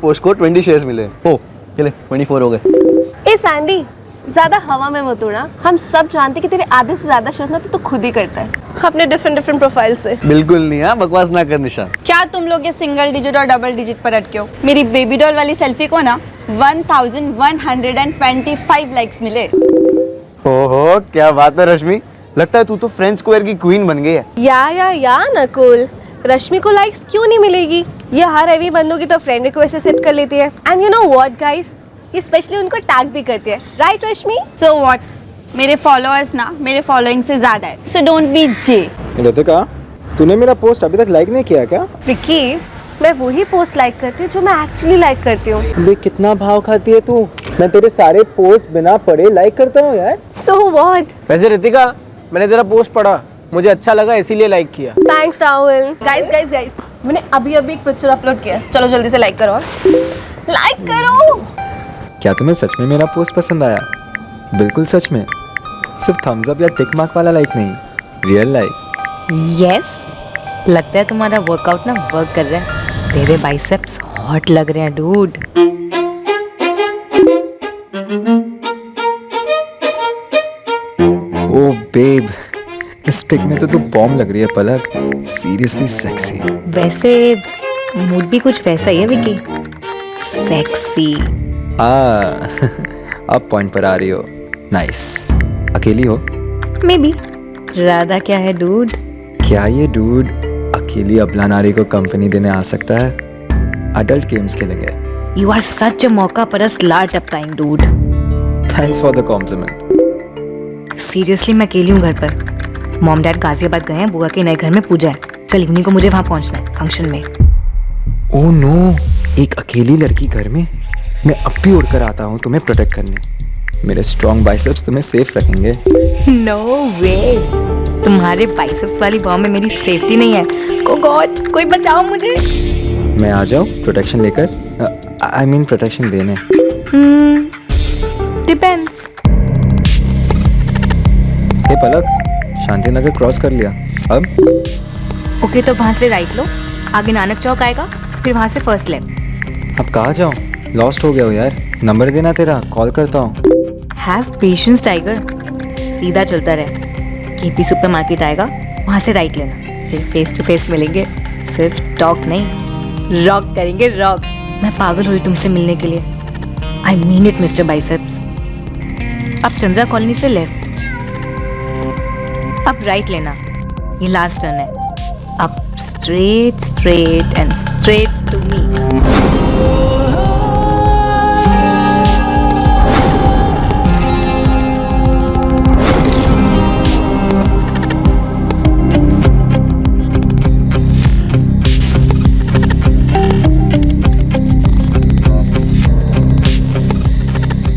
Post को 20 shares मिले। ओ चले 24 हो गए। ए सैंडी, ज्यादा हवा में मत उड़ा। हम सब जानते कि तेरे आधे से ज्यादा शेयर्स ना तो खुद ही करता है अपने डिफरेंट प्रोफाइल से। बिल्कुल नहीं, हाँ बकवास ना कर निशा। क्या तुम लोग ये सिंगल डिजिट और डबल डिजिट पर अटके हो? मेरी बेबी डॉल वाली सेल्फी को ना 1125 लाइक्स मिले। ओहो क्या बात है रश्मि, लगता है तू तो फ्रेंच स्क्वायर की क्वीन बन गई है। या नकुल, रश्मि को लाइक्स क्यों नहीं मिलेगी? ये हर हैवी बंदों की तो फ्रेंड रिक्वेस्ट एक्सेप्ट कर लेती है। And you know what guys, ये स्पेशली उनको टैग भी करती है, राइट रश्मि? सो व्हाट, मेरे फॉलोअर्स ना मेरे फॉलोइंग से ज्यादा है, so don't be J. Ritika, तूने मेरा पोस्ट अभी तक लाइक नहीं किया क्या? विक्की, मैं वही पोस्ट लाइक करती हूँ जो मैं एक्चुअली लाइक करती हूँ। बे कितना भाव खाती है तू? मैं तेरे सारे पोस्ट बिना पढ़े लाइक करता हूँ यार। So what? वैसे रितिका, मैंने तेरा पोस्ट पढ़ा, मुझे अच्छा लगा इसीलिए लाइक किया। थैंक्स राहुल। गाइस, मैंने अभी एक पिक्चर अपलोड किया, चलो जल्दी से लाइक करो। लाइक करो। क्या तुम्हें सच में मेरा पोस्ट पसंद आया? बिल्कुल सच में, सिर्फ थम्स अप या टिक मार्क वाला लाइक नहीं, रियल लाइक। यस, लगता है तुम्हारा वर्कआउट ना वर्क कर रहा है। तेरे बाइसेप्स हॉट लग रहे हैं डूड। ओ बेब, इस पिक में तो तू बॉम्ब लग रही है पलक, सीरियसली सेक्सी। वैसे मूड भी कुछ वैसा ही है विकी, सेक्सी। अब पॉइंट पर आ रही हो। नाइस। अकेली हो? May be. राधा क्या है डूड? क्या ये डूड अकेली अबला नारी को कंपनी देने आ सकता है? अडल्ट गेम्स खेलेंगे। यू आर सच अ मौका परस लाट up time dude. Thanks for the compliment. Seriously मैं अकेली हूँ घर पर। मॉम डैड गाजियाबाद गए हैं, बुआ के नए घर में पूजा है। कल इवनिंग को मुझे वहाँ पहुँचना है फंक्शन में। ओह नो, एक अकेली लड़की घर में? मैं अब भी उड़कर आता हूँ तुम्हें प्रोटेक्ट करने। मेरे स्ट्रॉन्ग बाइसेप्स तुम्हें सेफ रखेंगे। नो वे, तुम्हारे बाइसेप्स वाली बॉम्ब में मेरी सेफ्टी नहीं है। ओ गॉड, कोई बचाओ मुझे। मैं आ जाऊँ प्रोटेक्शन लेकर? आई मीन प्रोटेक्शन देने। डिपेंड्स। हे पलक, शांति नगर क्रॉस कर लिया, अब? ओके, तो वहाँ से राइट लो, आगे नानक चौक आएगा, फिर वहाँ से फर्स्ट लेफ्ट। अब कहाँ जाऊँ? लॉस्ट हो गया हो यार। नंबर देना तेरा, कॉल करता हूँ। हैव पेशेंस टाइगर, सीधा चलता रहे। केपी सुपर मार्केट आएगा, वहाँ से राइट लेना, फिर फेस टू फेस मिलेंगे। सिर्फ टॉक नहीं, रॉक करेंगे रॉक। मैं पागल हुई तुमसे मिलने के लिए। I mean it mister biceps. अब चंद्रा कॉलोनी से लेफ्ट, अब राइट लेना, ये लास्ट टर्न है। अब straight and straight to me.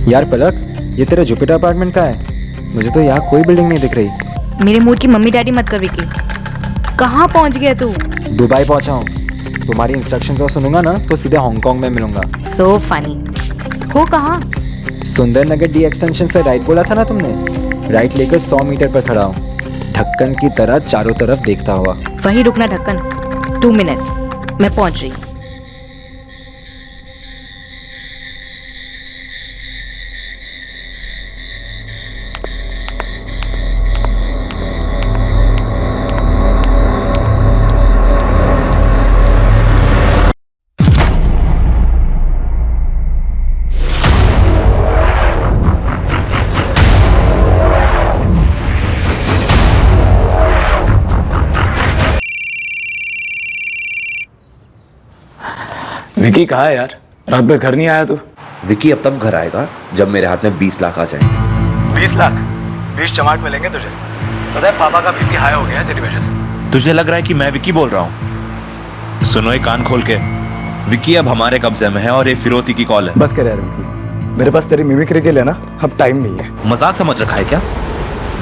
यार पलक, ये तेरा जुपिटर अपार्टमेंट कहाँ है? मुझे तो यहाँ कोई बिल्डिंग नहीं दिख रही। मेरे मूड की मम्मी डैडी मत कर विकी। कहाँ पहुँच गया तू? दुबई पहुँचा हूँ। तुम्हारी इंस्ट्रक्शंस और सुनूंगा ना तो सीधे हांगकांग में मिलूंगा। So funny. हो कहाँ? सुंदर नगर डी एक्सटेंशन से राइट बोला था ना तुमने? राइट लेकर 100 मीटर पर खड़ा हूँ, ढक्कन की तरह चारों तरफ देखता हुआ। वही रुकना ढक्कन, 2 मिनट्स, मैं पहुँच रही। विकी कहाँ है यार? रात भर घर नहीं आया तू? विकी अब तब घर आएगा जब मेरे हाथ में 20 लाख आ जाएंगे। 20 लाख? 20 चमाट मिलेंगे तुझे। पता है पापा का बीपी हाई हो गया है तेरी वजह से। तुझे लग रहा है कि मैं विकी बोल रहा हूँ? सुनो ये कान खोल के, विकी अब हमारे कब्जे में है और ये फिरौती की कॉल है। बस कर यार विकी, मेरे पास तेरी मिमिक्री के लिए ना अब टाइम नहीं है। मजाक समझ रखा है क्या?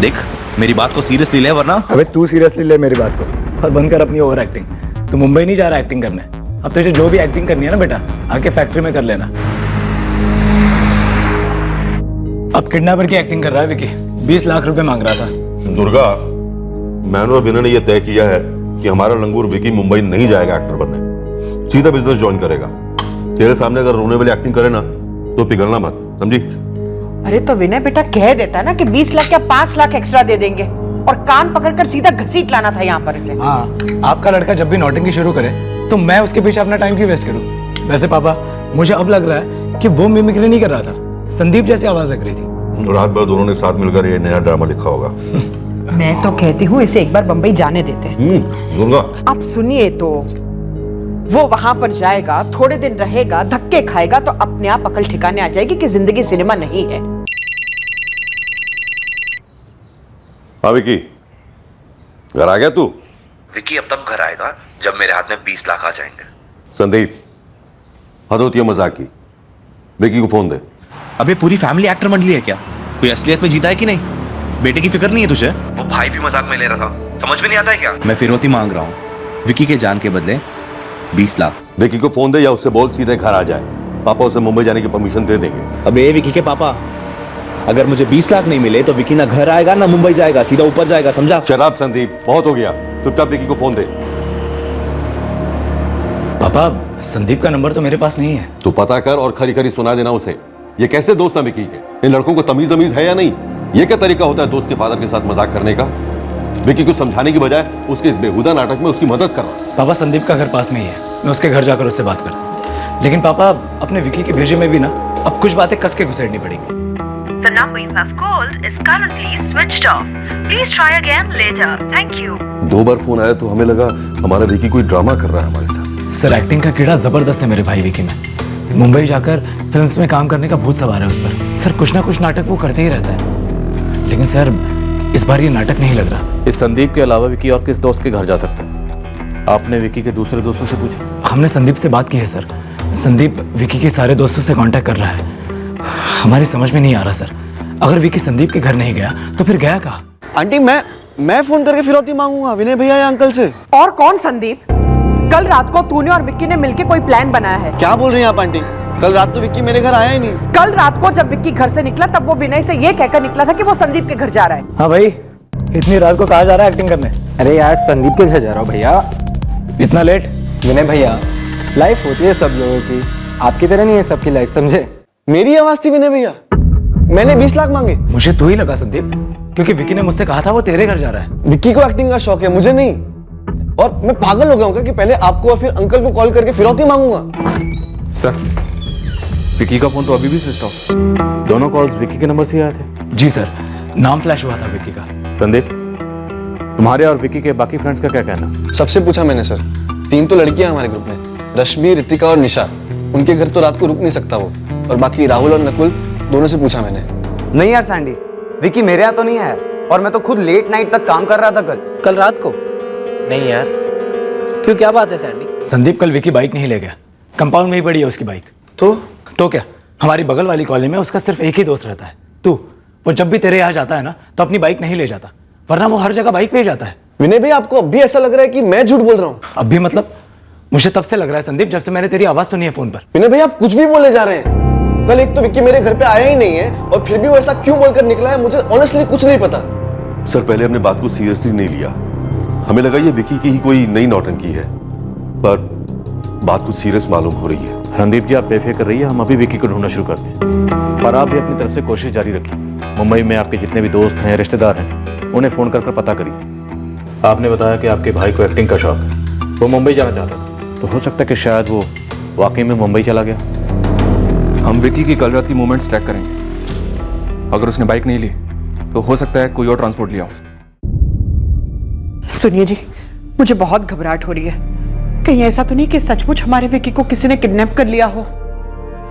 देख मेरी बात को सीरियसली ले, वरना। अबे तू सीरियसली ले मेरी बात को और बंद कर अपनी ओवर एक्टिंग। तू मुंबई नहीं जा रहा एक्टिंग करने। अब तुझे जो भी एक्टिंग करनी है ना बेटा, आके फैक्ट्री में कर लेना। अब किडनैपर की एक्टिंग कर रहा है विकी। 20 लाख रुपए मांग रहा था। दुर्गा, मैंने और विनय ने यह तय किया है कि हमारा लंगूर विकी मुंबई नहीं जाएगा एक्टर बनने, सीधा बिजनेस ज्वाइन करेगा। तेरे सामने अगर रोने वाली एक्टिंग करे ना तो पिघलना मत, समझी? अरे तो विनय बेटा कह देता ना कि 20 लाख या 5 लाख एक्स्ट्रा दे देंगे और कान पकड़कर सीधा घसीट लाना था यहाँ पर इसे। हाँ, आपका लड़का जब भी नौटंकी शुरू करे तो मैं उसके पीछे अपना टाइम क्यों वेस्ट करूं? वैसे पापा, मुझे अब लग रहा है कि वो मिमिक्री नहीं कर रहा था, संदीप जैसी आवाज लग रही थी। रात भर दोनों ने साथ मिलकर ये नया ड्रामा लिखा होगा। मैं तो कहती हूँ इसे एक बार बंबई जाने देते हैं। दुर्गा, आप सुनिए तो, वो वहां पर जाएगा, थोड़े दिन रहेगा, धक्के खाएगा तो अपने आप अकल ठिकाने आ जाएगी कि जिंदगी सिनेमा नहीं है। हाँ विकी, घर आ गया तू? विकी अब तब घर आएगा जब मेरे हाथ में 20 लाख आ जाएंगे। संदीप, हद होती है मजाक की। विकी को फोन दे। अबे पूरी फैमिली एक्टर मंडली है क्या? कोई असलियत में जीता है कि नहीं? बेटे की फिक्र नहीं है तुझे? वो भाई भी मजाक में ले रहा था, समझ में नहीं आता है क्या? मैं फिरौती मांग रहा हूँ विकी के जान के बदले 20 लाख। विकी को फोन दे या उससे बोल सीधे घर आ जाए, पापा उसे मुंबई जाने की परमिशन दे देंगे। अबे विकी के पापा, अगर मुझे 20 लाख नहीं मिले तो विकी ना घर आएगा ना मुंबई जाएगा, सीधा ऊपर जाएगा, समझा? शराब संदीप, बहुत हो गया, चुपचाप विकी को फोन दे। पापा, संदीप का नंबर तो मेरे पास नहीं है। तू पता कर और खरी खरी सुना देना उसे। ये कैसे दोस्त हैं विकी के? इन लड़कों को तमीज अमीज है या नहीं? ये क्या तरीका होता है दोस्त के फादर के साथ मजाक करने का? विकी को समझाने की बजाय उसके इस बेहुदा नाटक में उसकी मदद कर रहा। पापा, संदीप का घर पास में ही है, मैं उसके घर जाकर उससे बात करता हूँ। लेकिन पापा, अपने विकी के भेजे में भी ना अब कुछ बातें कस के घुसेड़नी पड़ेंगी। The number you have called is currently switched off. Please try again later. Thank you. 2 bar phone आया तो हमें लगा हमारा विकी कोई ड्रामा कर रहा है हमारे साथ। सर, एक्टिंग का कीड़ा जबरदस्त है मेरे भाई विकी में। मुंबई जाकर फिल्म्स में काम करने का भूत सवार है उस पर। सर, कुछ ना कुछ नाटक वो करते ही रहता है। लेकिन सर, इस बार ये नाटक नहीं लग रहा। इस संदीप के अलावा विकी और किस दोस्त के घर जा सकता है? आपने विकी के दूसरे दोस्तों से पूछा? हमने संदीप से बात की है सर। संदीप विकी के सारे दोस्तों से कांटेक्ट कर रहा है। हमारी समझ में नहीं आ रहा सर, अगर विकी संदीप के घर नहीं गया तो फिर गया कहाँ? आंटी, मैं फोन करके फिरौती मांगूंगा विनय भैया या अंकल से। और कौन संदीप? कल रात को तूने और विक्की ने मिलकर कोई प्लान बनाया है। क्या बोल रही हैं आप आंटी? कल रात तो विक्की मेरे घर आया ही नहीं। कल रात को जब विक्की घर से निकला तब वो विनय से ये कहकर निकला था कि वो संदीप के घर जा रहा है। हाँ भाई, इतनी रात को कहाँ जा रहा है एक्टिंग करने? अरे यार, संदीप के घर जा रहा हूँ भैया। इतना लेट? विनय भैया, लाइफ होती है सब लोगों की, आपकी तरह नहीं है सबकी लाइफ, समझे? मेरी आवाज थी विनय भैया, मैंने 20 लाख मांगे। मुझे तो ही लगा संदीप, क्योंकि विकी ने मुझसे कहा था वो तेरे घर जा रहा है। विक्की को एक्टिंग का शौक है, मुझे नहीं। और मैं पागल हो गया हूँ कि पहले आपको और फिर अंकल को कॉल करके फिरौती मांगूंगा। सर, विकी का फोन तो अभी भी स्विच ऑफ। दोनों कॉल्स विकी के नंबर से आए थे। जी सर, नाम फ्लैश हुआ था विकी का। संदीप, तुम्हारे और विकी के बाकी फ्रेंड्स का क्या कहना? सबसे पूछा मैंने सर, 3 तो लड़कियां हमारे ग्रुप में, रश्मि, रितिका और निशा। उनके घर तो रात को रुक नहीं सकता वो। और बाकी राहुल और नकुल, दोनों से पूछा मैंने। नहीं यार सैंडी, विकी मेरे यहाँ तो नहीं आया और मैं तो खुद लेट नाइट तक काम कर रहा था कल रात को। नहीं यार, क्यों, क्या बात है सैंडी? संदीप कल विकी बाइक नहीं ले गया, कंपाउंड में ही पड़ी है उसकी बाइक। तो क्या, हमारी बगल वाली कॉलोनी में उसका सिर्फ एक ही दोस्त रहता है, तू। वो जब भी तेरे यहाँ जाता है ना तो अपनी बाइक नहीं ले जाता, वरना वो हर जगह बाइक पे ही जाता है। विनय भैया, आपको अब भी ऐसा लग रहा है कि मैं झूठ बोल रहा हूँ? अब भी मतलब? मुझे तब से लग रहा है संदीप, जब से मैंने तेरी आवाज सुनी है फोन पर। विनय भैया, आप कुछ भी बोले जा रहे हैं। कल एक तो विक्की मेरे घर पे आया ही नहीं है और फिर भी वो ऐसा क्यों बोलकर निकला है, मुझे ऑनेस्टली कुछ नहीं पता। सर, पहले हमने बात को सीरियसली नहीं लिया, हमें लगा ये विकी की ही कोई नई नौटंकी है, पर बात कुछ सीरियस मालूम हो रही है। रणदीप जी, आप बेफिक्र रहिए, हम अभी विकी को ढूंढना शुरू करते हैं। पर आप भी अपनी तरफ से कोशिश जारी रखिए। मुंबई में आपके जितने भी दोस्त हैं, रिश्तेदार हैं, उन्हें फोन कर पता करिए। आपने बताया कि आपके भाई को एक्टिंग का शौक है, वो मुंबई जाना चाहता है, तो हो सकता है कि शायद वो वाकई में मुंबई चला गया। हम विकी की कल रात की मूवमेंट्स ट्रैक करेंगे। अगर उसने बाइक नहीं ली तो हो सकता है कोई और ट्रांसपोर्ट लिया उसने। सुनिए जी, मुझे बहुत घबराहट हो रही है। कहीं ऐसा तो नहीं कि सचमुच हमारे विकी को किसी ने किडनैप कर लिया हो?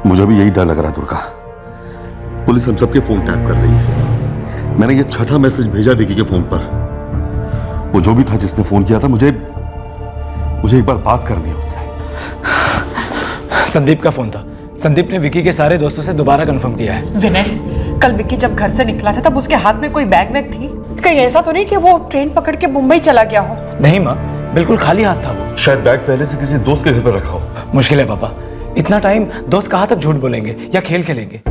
मुझे भी यही डर लग रहा है दुर्गा। पुलिस हम सबके फोन टैप कर रही है। मैंने ये 6ठा मैसेज भेजा विकी के फोन पर। वो जो भी था जिसने फोन किया था, मुझे एक बार बात करनी है उससे। संदीप का फोन था। संदीप ने विकी के सारे दोस्तों से दोबारा कंफर्म किया है। विनय, कल विक्की जब घर से निकला था तब उसके हाथ में कोई बैग वैग थी? कहीं ऐसा तो नहीं कि वो ट्रेन पकड़ के मुंबई चला गया हो? नहीं माँ, बिल्कुल खाली हाथ था वो। शायद बैग पहले से किसी दोस्त के घर पर रखा हो। मुश्किल है पापा, इतना टाइम दोस्त कहाँ तक झूठ बोलेंगे या खेल खेलेंगे।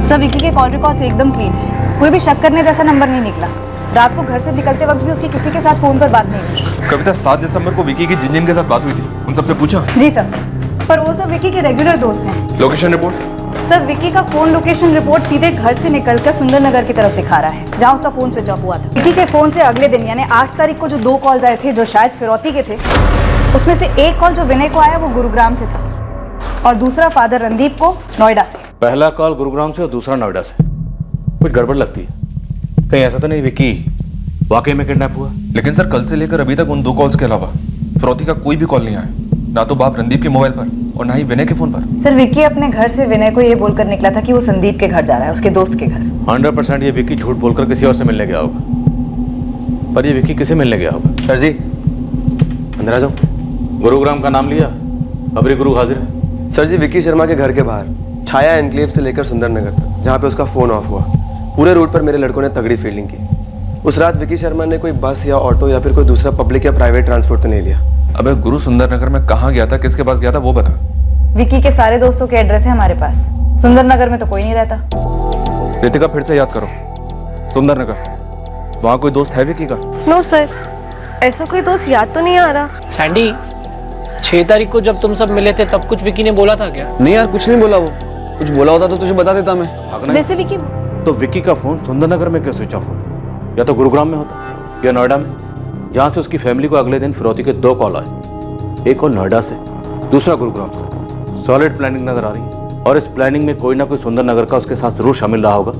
सर, विकी के कॉल रिकॉर्ड्स एकदम क्लीन है, कोई भी शक करने जैसा नंबर नहीं निकला। रात को घर से निकलते वक्त भी उसकी किसी के साथ फोन पर बात नहीं हुई। कविता, 7 दिसंबर को विकी की जिन जिन के साथ बात हुई थी उन सबसे पूछा? जी सर। पर वो सब विकी के रेगुलर दोस्त हैं। Location report? सर विकी का फोन लोकेशन रिपोर्ट सीधे घर से निकलकर सुंदरनगर की तरफ दिखा रहा है, जहां उसका फोन स्विच ऑफ हुआ था। विकी के फोन से अगले दिन यानी 8 तारीख को जो 2 कॉल्स आए थे जो शायद फिरौती के थे, उसमें से एक कॉल जो विनय को आया वो गुरुग्राम से था और दूसरा फादर रणदीप को नोएडा से। पहला कॉल गुरुग्राम से और दूसरा नोएडा से। कुछ गड़बड़ लगती है। कहीं ऐसा तो नहीं विकी वाकई में किडनैप हुआ? लेकिन सर कल से लेकर अभी तक उन 2 कॉल्स के अलावा फिरौती का कोई भी कॉल नहीं आया, ना तो बाप रणदीप के मोबाइल पर और ना ही विनय के फोन पर। सर विकी अपने घर से विनय को ये बोलकर निकला था कि वो संदीप के घर जा रहा है, उसके दोस्त के घर। 100% ये विकी झूठ बोलकर किसी और से मिलने गया होगा। पर ये विकी किसे मिलने गया होगा? सर जी अंदर आ जाओ। गुरुग्राम का नाम लिया, अबरी गुरु हाजिर है। सर जी विकी शर्मा के घर के बाहर छाया एनक्लेव से लेकर सुंदरनगर तक, जहाँ पे उसका फोन ऑफ हुआ, पूरे रूट पर मेरे लड़कों ने तगड़ी फील्डिंग की। उस रात विकी शर्मा ने कोई बस या ऑटो या फिर कोई दूसरा पब्लिक या प्राइवेट ट्रांसपोर्ट तो नहीं लिया। अबे गुरु सुंदरनगर में कहाँ गया था, किसके पास गया था वो बता। विकी के सारे दोस्तों के एड्रेस है हमारे पास। सुंदरनगर में तो कोई नहीं रहता। रितिका फिर से याद करो, सुंदरनगर, वहाँ कोई दोस्त है विकी का? नो सर, ऐसा कोई दोस्त याद तो नहीं आ रहा। सैंडी 6 तारीख को जब तुम सब मिले थे तब कुछ विकी ने बोला था क्या? नहीं यार कुछ नहीं बोला, वो कुछ बोला होता तो तुझे बता देता मैं। वैसे विकी तो विकी का फोन सुंदरनगर में क्यों स्विच ऑफ होता? या तो गुरुग्राम में होता या नोएडा में, जहाँ से उसकी फैमिली को अगले दिन फिरौती के 2 कॉल आए। एक कॉल नोएडा से, दूसरा गुरुग्राम से। सॉलिड प्लानिंग नजर आ रही है और इस प्लानिंग में कोई ना कोई सुंदरनगर का उसके साथ जरूर शामिल रहा होगा,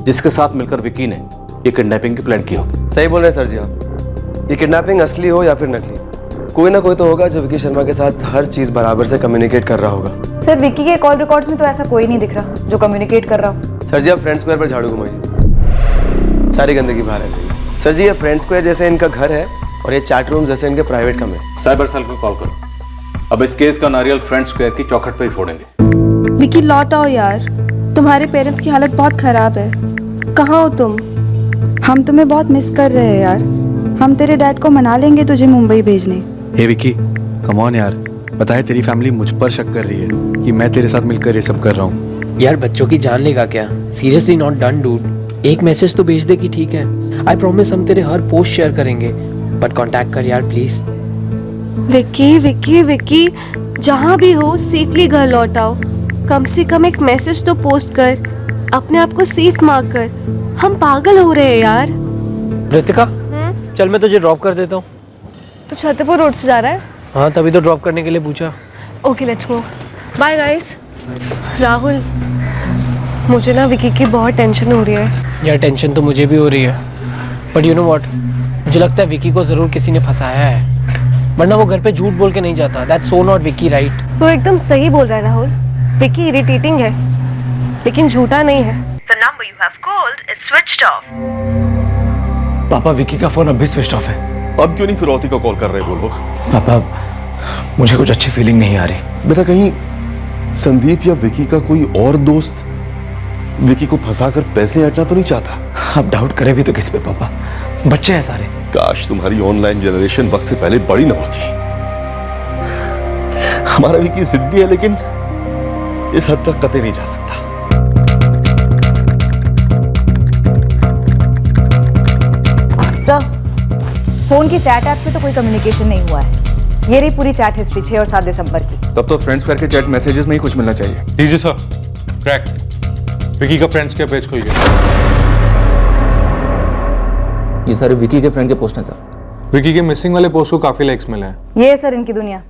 जिसके साथ मिलकर विकी ने ये किडनैपिंग की प्लान की होगी। सही बोल रहे हैं सर जी आप। ये किडनैपिंग असली हो या फिर नकली, कोई ना कोई तो होगा जो विकी शर्मा के साथ हर चीज बराबर से कम्युनिकेट कर रहा होगा। सर विकी के कॉल रिकॉर्ड्स में तो ऐसा कोई नहीं दिख रहा जो कम्युनिकेट कर रहा हो। सर जी आप फ्रेंड स्क्वायर पर झाड़ू घुमाइए, सारी गंदगी बाहर है। सर जी ये फ्रेंड स्क्वायर जैसे इनका घर है और ये चैट रूम जैसे इनके प्राइवेट कमरे। साइबर सेल को कॉल करो। अब इस केस का नारियल फ्रेंड स्क्वायर की चौखट पर ही फोड़ेंगे। विकी लौट आओ यार, तुम्हारे पेरेंट्स की हालत बहुत खराब है। कहाँ हो तुम? हम तुम्हें बहुत मिस कर रहे हैं यार। हम तेरे डैड को मना लेंगे तुझे मुंबई भेजने। हे विकी कम ऑन यार, पता है तेरी फैमिली मुझ पर शक कर रही है कि मैं तेरे साथ मिलकर ये सब कर रहा हूँ। यार बच्चों की जान लेगा क्या? Seriously not done dude. एक मैसेज तो भेज दे कि ठीक है, आई प्रॉमिस हम तेरे हर पोस्ट शेयर करेंगे, बट कांटेक्ट कर यार प्लीज। विक्की विक्की विक्की, जहाँ भी हो सेफली घर लौट आओ। कम से कम एक मैसेज तो पोस्ट कर, अपने आप को सेफ मार्क कर। हम पागल हो रहे हैं यार। रितिका चल मैं तुझे ड्रॉप कर देता हूँ। तो छतरपुर रोड से जा रहा है? हाँ तभी तो ड्रॉप करने के लिए पूछा। Okay let's go. Bye guys. Rahul मुझे ना विकी की बहुत टेंशन हो रही है। यार टेंशन तो मुझे भी हो रही है, बट यू नो व्हाट, मुझे लगता है विकी को जरूर किसी ने फंसाया है, वरना वो घर पे झूठ बोल के नहीं जाता। That's so not Vicky right. तो एकदम सही बोल रहा है राहुल। विकी इरिटेटिंग है लेकिन झूठा नहीं है। The number you have called is switched off. पापा विकी का फोन अब भी स्विच ऑफ है। अब क्यों नहीं फिरौती का कॉल कर रहे वो लोग? पापा मुझे कुछ अच्छी फीलिंग नहीं आ रही। बेटा कहीं संदीप या विकी का कोई और दोस्त विकी को फंसाकर पैसे ऐंठना तो नहीं चाहता? आप डाउट करें भी तो किस पे पापा, बच्चे हैं सारे। काश तुम्हारी ऑनलाइन जनरेशन वक्त से पहले बड़ी न होती। हमारा विकी जिद्दी है लेकिन इस हद तक कतई नहीं जा सकता। सर फोन की चैट ऐप से तो कोई कम्युनिकेशन नहीं हुआ है। ये रही पूरी चैट हिस्ट्री 6 और 7 दिसंबर की। तब तो फ्रेंड्स स्क्वायर के चैट मैसेजेस में ही कुछ मिलना चाहिए। लीजिए सर, क्रैक विकी का फ्रेंड्स के पेज खुल गया। ये सारे विकी के फ्रेंड के पोस्ट हैं सर। विकी के मिसिंग वाले पोस्ट को काफी लाइक्स मिले हैं। ये है सर इनकी दुनिया,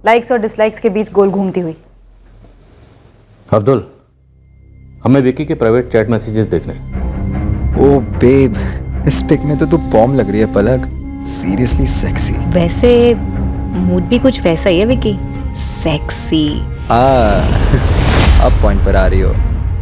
लाइक्स और डिसलाइक्स के बीच गोल घूमती हुई। अब्दुल हमें विकी के प्राइवेट चैट मैसेजेस देखने। ओ बेब, इस पिक में तो तू बॉम्ब लग रही है पलक। Seriously sexy. वैसे मूड भी कुछ वैसा ही है विकी, सेक्सी। अब पॉइंट पर आ रही हो।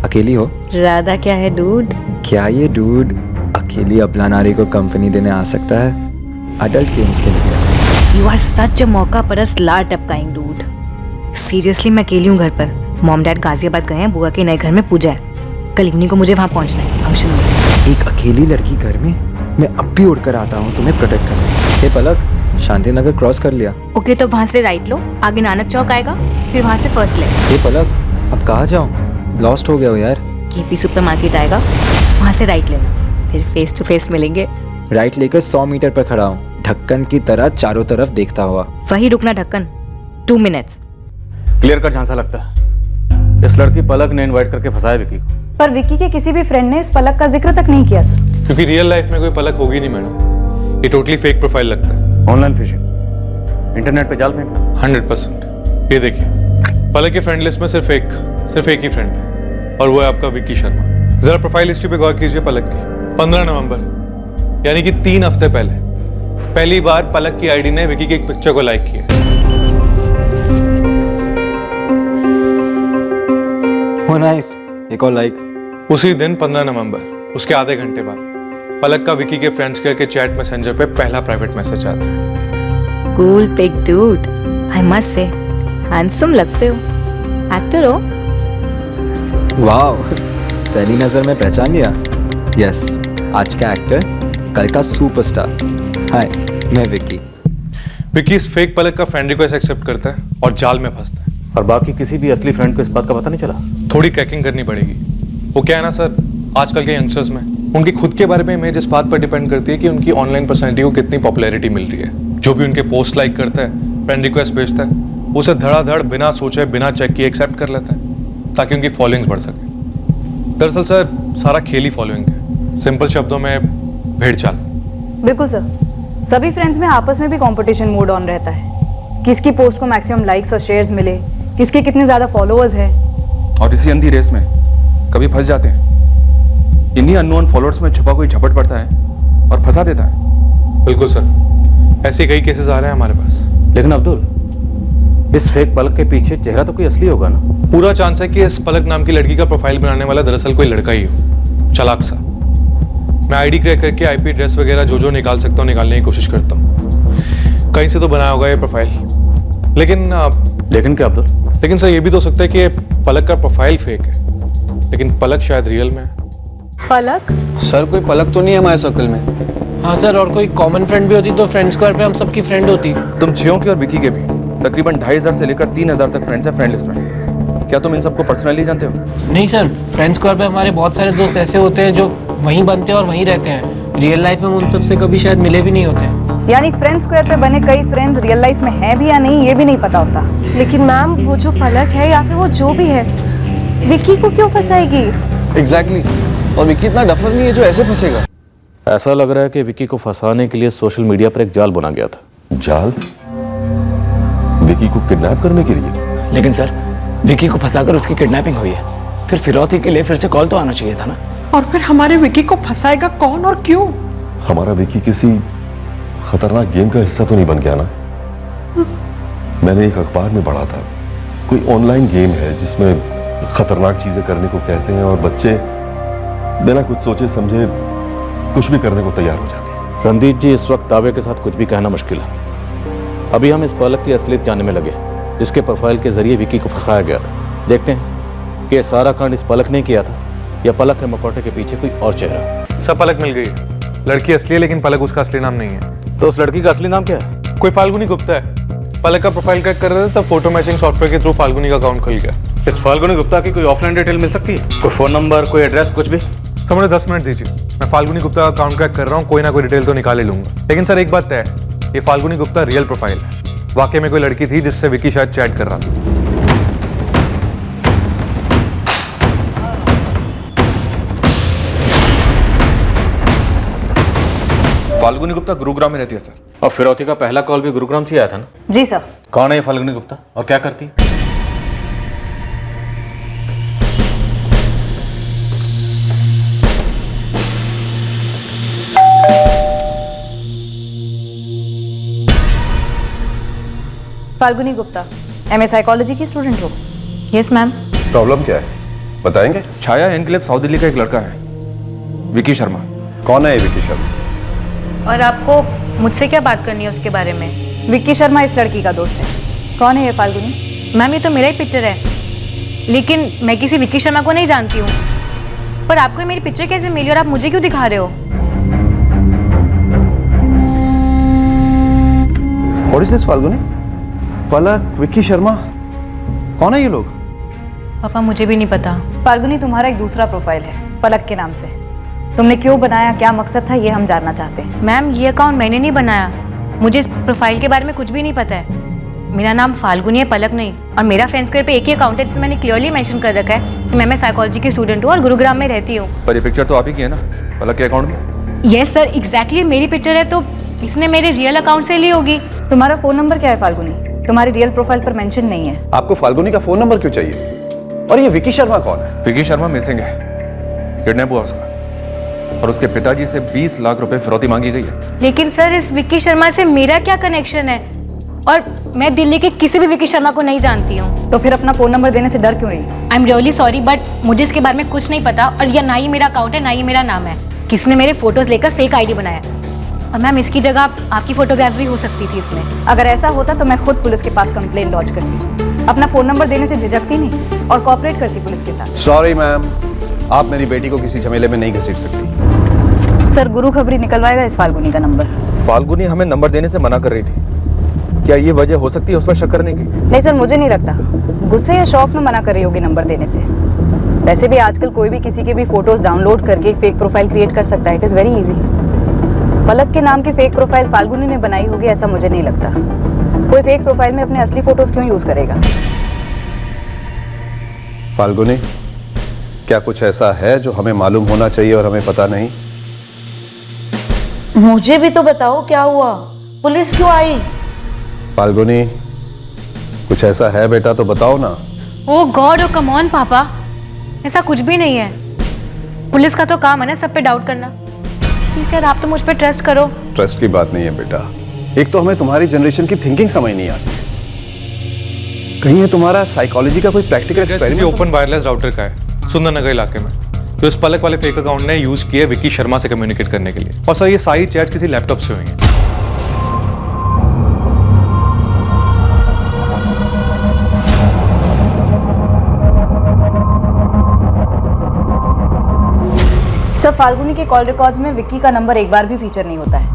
अकेली हो? राधा क्या है डूड? क्या ये डूड अकेली अपना नारी को कंपनी देने आ सकता है? अडल्ट गेम्स के लिए। यू आर सच अ मौका परस लार टपकाइंग डूड। सीरियसली मैं अकेली हूँ घर पर। मॉम डैड गाजियाबाद गए हैं, बुआ के नए घर में पूजा है। कल इवनिंग को मुझे वहाँ पहुँचना है फंक्शन में। एक अकेली लड़की घर में? मैं अब भी उड़कर आता हूँ तुम्हें प्रोटेक्ट करने। हे पलक, शांति नगर क्रॉस कर लिया। ओके तो वहाँ से राइट लो, आगे नानक चौक आएगा, फिर वहाँ से फर्स्ट ले। हे पलक, अब कहाँ जाऊँ? लॉस्ट हो गया हो यार। केपी सुपर मार्केट आएगा, वहाँ से राइट लेना, फिर फेस टू फेस मिलेंगे। राइट लेकर 100 मीटर पर खड़ा हूँ, ढक्कन की तरह चारों तरफ देखता हुआ। वही रुकना ढक्कन, 2 मिनट्स। क्लियर कट झांसा लगता है। इस लड़की पलक ने इनवाइट करके फंसाया विकी को। पर विक्की के किसी भी फ्रेंड ने इस पलक का जिक्र तक नहीं किया सर। क्योंकि रियल लाइफ में कोई पलक होगी नहीं मैडम, ये टोटली फेक प्रोफाइल लगता है। ऑनलाइन फिशिंग, इंटरनेट पे जाल फेंकना। 100%। ये देखिए, पलक के फ्रेंड लिस्ट में सिर्फ एक ही फ्रेंड है और वो है आपका विक्की शर्मा। जरा प्रोफाइल हिस्ट्री पे गौर कीजिए पलक की। 15 नवंबर यानी कि 3 हफ्ते पहले पहली बार पलक की आईडी ने विकी की एक पिक्चर को लाइक किया। हो नाइस, एक और लाइक। उसी दिन 15 नवंबर, उसके आधे घंटे बाद पलक का विकी के फ्रेंड्स के चैट मैसेंजर पे पहला प्राइवेट मैसेज आता है। Cool pic dude, I must say handsome लगते हो। एक्टर हो? वाओ, पहली नजर में पहचान लिया। यस, आज का एक्टर, कल का सुपरस्टार। हाय, मैं विक्की। विक्की इस फेक पलक का फ्रेंड रिक्वेस्ट एक्सेप्ट करता है और जाल में फंसता है। और बाकी किसी भी असली फ्रेंड को इस बात का पता नहीं चला? थोड़ी ट्रैकिंग करनी पड़ेगी। वो क्या है ना सर, आजकल के यंगस्टर्स में उनकी खुद के बारे में इमेज इस बात पर डिपेंड करती है कि उनकी ऑनलाइन पर्सनैलिटी को कितनी पॉपुलैरिटी मिल रही है। जो भी उनके पोस्ट लाइक करता है, फ्रेंड रिक्वेस्ट भेजता है, उसे धड़ाधड़ बिना सोचे बिना चेक किए एक्सेप्ट कर लेता है ताकि उनकी फॉलोइंग्स बढ़ सके। दरअसल सर, सारा खेल ही फॉलोइंग है। सिंपल शब्दों में भेड़ चाल। बिल्कुल सर, सभी फ्रेंड्स में आपस में भी कंपटीशन मोड ऑन रहता है। किसकी पोस्ट को मैक्सिमम लाइक्स और शेयर्स मिले, किसके कितने ज्यादा फॉलोअर्स हैं। और इसी अंधी रेस में कभी फंस जाते हैं। इन्हीं अननोन फॉलोअर्स में छुपा कोई झपट पड़ता है और फंसा देता है। बिल्कुल सर, ऐसे कई केसेस आ रहे हैं हमारे पास। लेकिन अब्दुल, इस फेक पलक के पीछे चेहरा तो कोई असली होगा ना? पूरा चांस है कि इस पलक नाम की लड़की का प्रोफाइल बनाने वाला दरअसल कोई लड़का ही हो, चालाक सा। मैं आईडी क्रैक करके आईपी एड्रेस वगैरह जो निकाल सकता हूँ निकालने की कोशिश करता हूँ। कहीं से तो बनाया होगा ये प्रोफाइल। लेकिन क्या अब्दुल? लेकिन सर, ये भी तो हो सकता है कि पलक का प्रोफाइल फेक है, लेकिन पलक शायद रियल में है। पलक? सर, कोई पलक तो नहीं है हमारे सर्कल में। हाँ सर, और कोई कॉमन फ्रेंड भी होती तो फ्रेंड स्क्वायर पे हम सबकी फ्रेंड होती। तुम जियो के और विकी के भी तकरीबन 2500 से लेकर 3000 तक फ्रेंड्स हैं फ्रेंड लिस्ट में। क्या तुम इन सबको पर्सनली जानते हो? नहीं सर, फ्रेंड स्क्वायर पे हमारे बहुत सारे दोस्त ऐसे होते हैं जो वहीं बनते हैं और वहीं रहते हैं। रियल लाइफ में उन सबसे कभी शायद मिले भी नहीं होते। यानी फ्रेंड स्क्वायर पे बने कई फ्रेंड्स रियल लाइफ में हैं भी या नहीं, ये भी नहीं पता होता। लेकिन मैम, वो जो पलक है या फिर वो जो भी है, विक्की को क्यों फंसाएगी? एग्जैक्टली। और विक्की इतना डफर नहीं है जो ऐसे फंसेगा। ऐसा लग रहा है कि विकी को फंसाने के लिए सोशल मीडिया पर एक जाल बना गया था। जाल? विकी को किडनैप करने के लिए? लेकिन सर, विकी को फंसाकर उसकी किडनैपिंग हुई है, फिर फिरौती के लिए फिर से कॉल तो आना चाहिए था ना। और फिर हमारे विकी को फंसाएगा कौन और क्यों? हमारा विकी किसी खतरनाक गेम का हिस्सा तो नहीं बन गया ना? मैंने एक अखबार में पढ़ा था, कोई ऑनलाइन गेम है जिसमें खतरनाक चीजें करने को कहते हैं और बच्चे बिना कुछ सोचे समझे कुछ भी करने को तैयार हो जाते हैं। रणदीप जी, इस वक्त दावे के साथ कुछ भी कहना मुश्किल है। अभी हम इस पलक की असलियत जानने में लगे, जिसके प्रोफाइल के जरिए विकी को फंसाया गया था। देखते हैं कि सारा कांड इस पलक ने किया था या पलक के मकोटे के पीछे कोई और चेहरा। सब पलक मिल गई है। लड़की असली है, लेकिन पलक उसका असली नाम नहीं है। तो उस लड़की का असली नाम क्या है? कोई फाल्गुनी गुप्ता है। पलक का प्रोफाइल क्रैक कर रहे थे तब फोटो मैचिंग सॉफ्टवेयर के थ्रू फाल्गुनी का अकाउंट खुल गया। इस फाल्गुनी गुप्ता की कोई ऑफलाइन डिटेल मिल सकती है? कोई फोन नंबर, कोई एड्रेस, कुछ भी? सर, मुझे 10 मिनट दीजिए, मैं फाल्गुनी गुप्ता का अकाउंट क्रैक कर रहा हूँ, कोई ना कोई डिटेल तो निकाल ही लूंगा। लेकिन सर, एक बात तय है, ये फाल्गुनी गुप्ता रियल प्रोफाइल है। वाकई में कोई लड़की थी जिससे विकी शायद चैट कर रहा था। फाल्गुनी गुप्ता गुरुग्राम में रहती है सर। और फिरौती का पहला कॉल भी गुरुग्राम से आया था ना? जी सर। कौन है ये फाल्गुनी गुप्ता और क्या करती है? फाल्गुनी गुप्ता, एमए साइकोलॉजी की स्टूडेंट हो? Yes ma'am. प्रॉब्लम क्या है बताएंगे? छाया एनक्लेव साउथ दिल्ली का एक लड़का है, विकी शर्मा। कौन है ये विकी शर्मा? और आपको मुझसे क्या बात करनी है उसके बारे में? विक्की शर्मा इस लड़की का दोस्त है। कौन है ये फाल्गुनी? मैम, ये तो मेरा ही पिक्चर है, लेकिन मैं किसी विक्की शर्मा को नहीं जानती हूँ। पर आपको मेरी पिक्चर कैसे मिली और आप मुझे क्यों दिखा रहे हो? What is this, Falguni? पलक, विक्की शर्मा, कौन है ये लोग? पापा, मुझे भी नहीं पता। फाल्गुनी, तुम्हारा एक दूसरा प्रोफाइल है पलक के नाम से। तुमने क्यों बनाया, क्या मकसद था, ये हम जानना चाहते हैं। मैम, ये अकाउंट मैंने नहीं बनाया, मुझे इस प्रोफाइल के बारे में कुछ भी नहीं पता है। मेरा नाम फाल्गुनी है, पलक नहीं। और मेरा फ्रेंड्स स्क्वायर पे एक ही अकाउंट है जिसमें मैंने क्लियरली मेंशन कर रखा है कि मैं साइकोलॉजी की स्टूडेंट हूँ और गुरुग्राम में रहती हूँ। पर ये पिक्चर तो आप ही की है ना पलक के अकाउंट में? यस सर, एग्जैक्टली मेरी पिक्चर है, तो इसने मेरे रियल अकाउंट से ली होगी। तुम्हारा फोन नंबर क्या है फाल्गुनी? तुम्हारी रियल प्रोफाइल पर मेंशन नहीं है। आपको फाल्गुनी का फोन नंबर क्यों चाहिए? और ये विकी शर्मा कौन है? विकी शर्मा मिसिंग है, किडनैप हुआ उसका और उसके पिताजी से 20 लाख रुपए फिरौती मांगी गई है। लेकिन सर इस विक्की शर्मा से मेरा क्या कनेक्शन है? और मैं दिल्ली के किसी भी विक्की शर्मा को नहीं जानती हूँ। तो फिर अपना फोन नंबर देने से डर क्यों रही? I am really sorry, but मुझे इसके बारे में कुछ नहीं पता और यह ना ही मेरा अकाउंट है ना ही मेरा नाम है। किसी ने मेरे फोटोज लेकर फेक आईडी बनाया और मैम इसकी जगह आपकी फोटोग्राफी हो सकती थी इसमें। अगर ऐसा होता तो मैं खुद पुलिस के पास कंप्लेन लॉन्च करती। अपना फोन नंबर देने से झिझकती नहीं और कोऑपरेट करती पुलिस के साथ। सॉरी मैम, आप मेरी बेटी को किसी झमेले में नहीं घसीट सकती। सर गुरु खबरी निकलवाएगा इस फाल्गुनी का नंबर। फाल्गुनी हमें नंबर देने से मना कर रही थी, क्या ये वजह हो सकती है उस पर शक करने की? नहीं सर, मुझे नहीं लगता। गुस्से या शौक में मना कर रही होगी नंबर देने से। वैसे भी आजकल कोई भी किसी के भी फोटोज डाउनलोड करके एक फेक प्रोफाइल क्रिएट कर सकता है। It is very easy. Palak के नाम की फेक प्रोफाइल फाल्गुनी ने बनाई होगी ऐसा मुझे नहीं लगता। कोई फेक प्रोफाइल में अपने असली फोटोज क्यों यूज करेगा? फाल्गुनी, क्या कुछ ऐसा है जो हमें मालूम होना चाहिए और हमें पता नहीं? मुझे भी तो बताओ क्या हुआ, पुलिस क्यों आई? फाल्गुनी, कुछ ऐसा है बेटा तो बताओ ना। ओह गॉड, ओ कम ऑन पापा, ऐसा कुछ भी नहीं है। पुलिस का तो काम है ना सब पे डाउट करना। प्लीज यार आप तो मुझ पे ट्रस्ट करो। ट्रस्ट की बात नहीं है बेटा, एक तो हमें तुम्हारी जनरेशन की थिंकिंग समझ नहीं आती। कहीं ये तुम्हारा साइकोलॉजी का कोई practical experiment? Open wireless router का है सुंदरनगर इलाके में, जो इस पलक वाले फेक अकाउंट ने यूज किया विकी शर्मा से कम्युनिकेट करने के लिए। और सर ये सारी चैट किसी लैपटॉप से हुई है। सर फाल्गुनी के कॉल रिकॉर्ड्स में विक्की का नंबर एक बार भी फीचर नहीं होता है।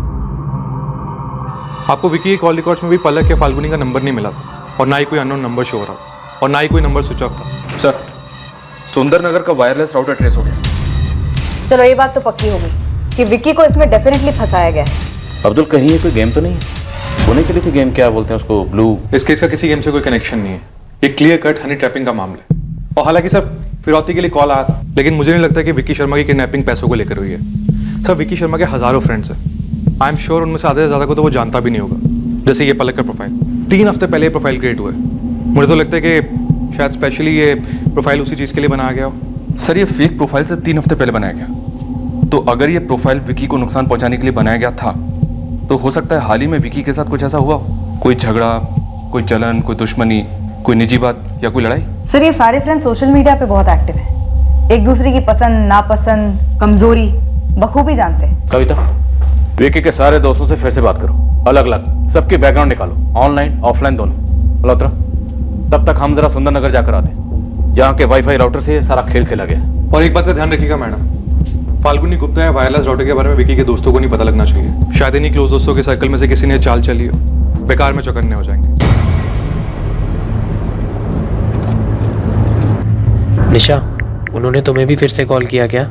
आपको विकी के कॉल रिकॉर्ड्स में भी पलक या फाल्गुनी का नंबर नहीं मिला था और ना ही कोई अननोन नंबर शो हो रहा और ना ही कोई नंबर स्विच ऑफ था। सर सुंदरनगर का वायरलेस राउटर ट्रेस हो गया। चलो ये बात तो पक्की हो गई कि विक्की को इसमें डेफिनेटली फंसाया गया है। अब्दुल कहीं ये कोई गेम तो नहीं है? होने चली थी गेम, क्या बोलते हैं उसको, ब्लू? इस केस का किसी गेम से कोई कनेक्शन नहीं है। ये क्लियर कट हनी ट्रैपिंग का मामला है। और हालांकि सर फिरौती के लिए कॉल आया था, लेकिन मुझे नहीं लगता कि विकी शर्मा की किडनैपिंग पैसों को लेकर हुई है। सर विकी शर्मा के हजारों फ्रेंड्स हैं। आई एम श्योर उनमें से आधे से ज़्यादा को तो वो जानता भी नहीं होगा। जैसे ये पलक का प्रोफाइल 3 हफ्ते पहले प्रोफाइल क्रिएट हुआ है। मुझे तो लगता है कि शायद स्पेशली ये प्रोफाइल उसी चीज़ के लिए बनाया गया हो। सर ये फेक प्रोफाइल से 3 हफ्ते पहले बनाया गया, तो अगर ये प्रोफाइल विकी को नुकसान पहुंचाने के लिए बनाया गया था तो हो सकता है हाल ही में विकी के साथ कुछ ऐसा हुआ हो, कोई झगड़ा, कोई जलन, कोई दुश्मनी, कोई निजी बात या कोई लड़ाई। सर ये सारे फ्रेंड्स सोशल मीडिया पे बहुत एक्टिव हैं। एक दूसरे की पसंद नापसंद कमजोरी बखूबी जानते हैं। कविता, विकी के सारे दोस्तों से फिर से बात करो, अलग अलग सबके बैकग्राउंड निकालो, ऑनलाइन ऑफलाइन दोनों। मल्होत्रा, तब तक हम जरा सुंदरनगर जाकर आते हैं जहाँ के वाईफाई राउटर से सारा खेल खेला गया। और एक बात का ध्यान रखिएगा मैडम, फाल्गुनी गुप्ता या वायरलेस राउटर के बारे में विकी के दोस्तों को नहीं पता लगना चाहिए। शायद इन्हीं क्लोज दोस्तों के सर्कल में से किसी ने चाल चली हो, बेकार में चौकन्ने हो जाएंगे। निशा, उन्होंने तुम्हें भी फिर से कॉल किया क्या?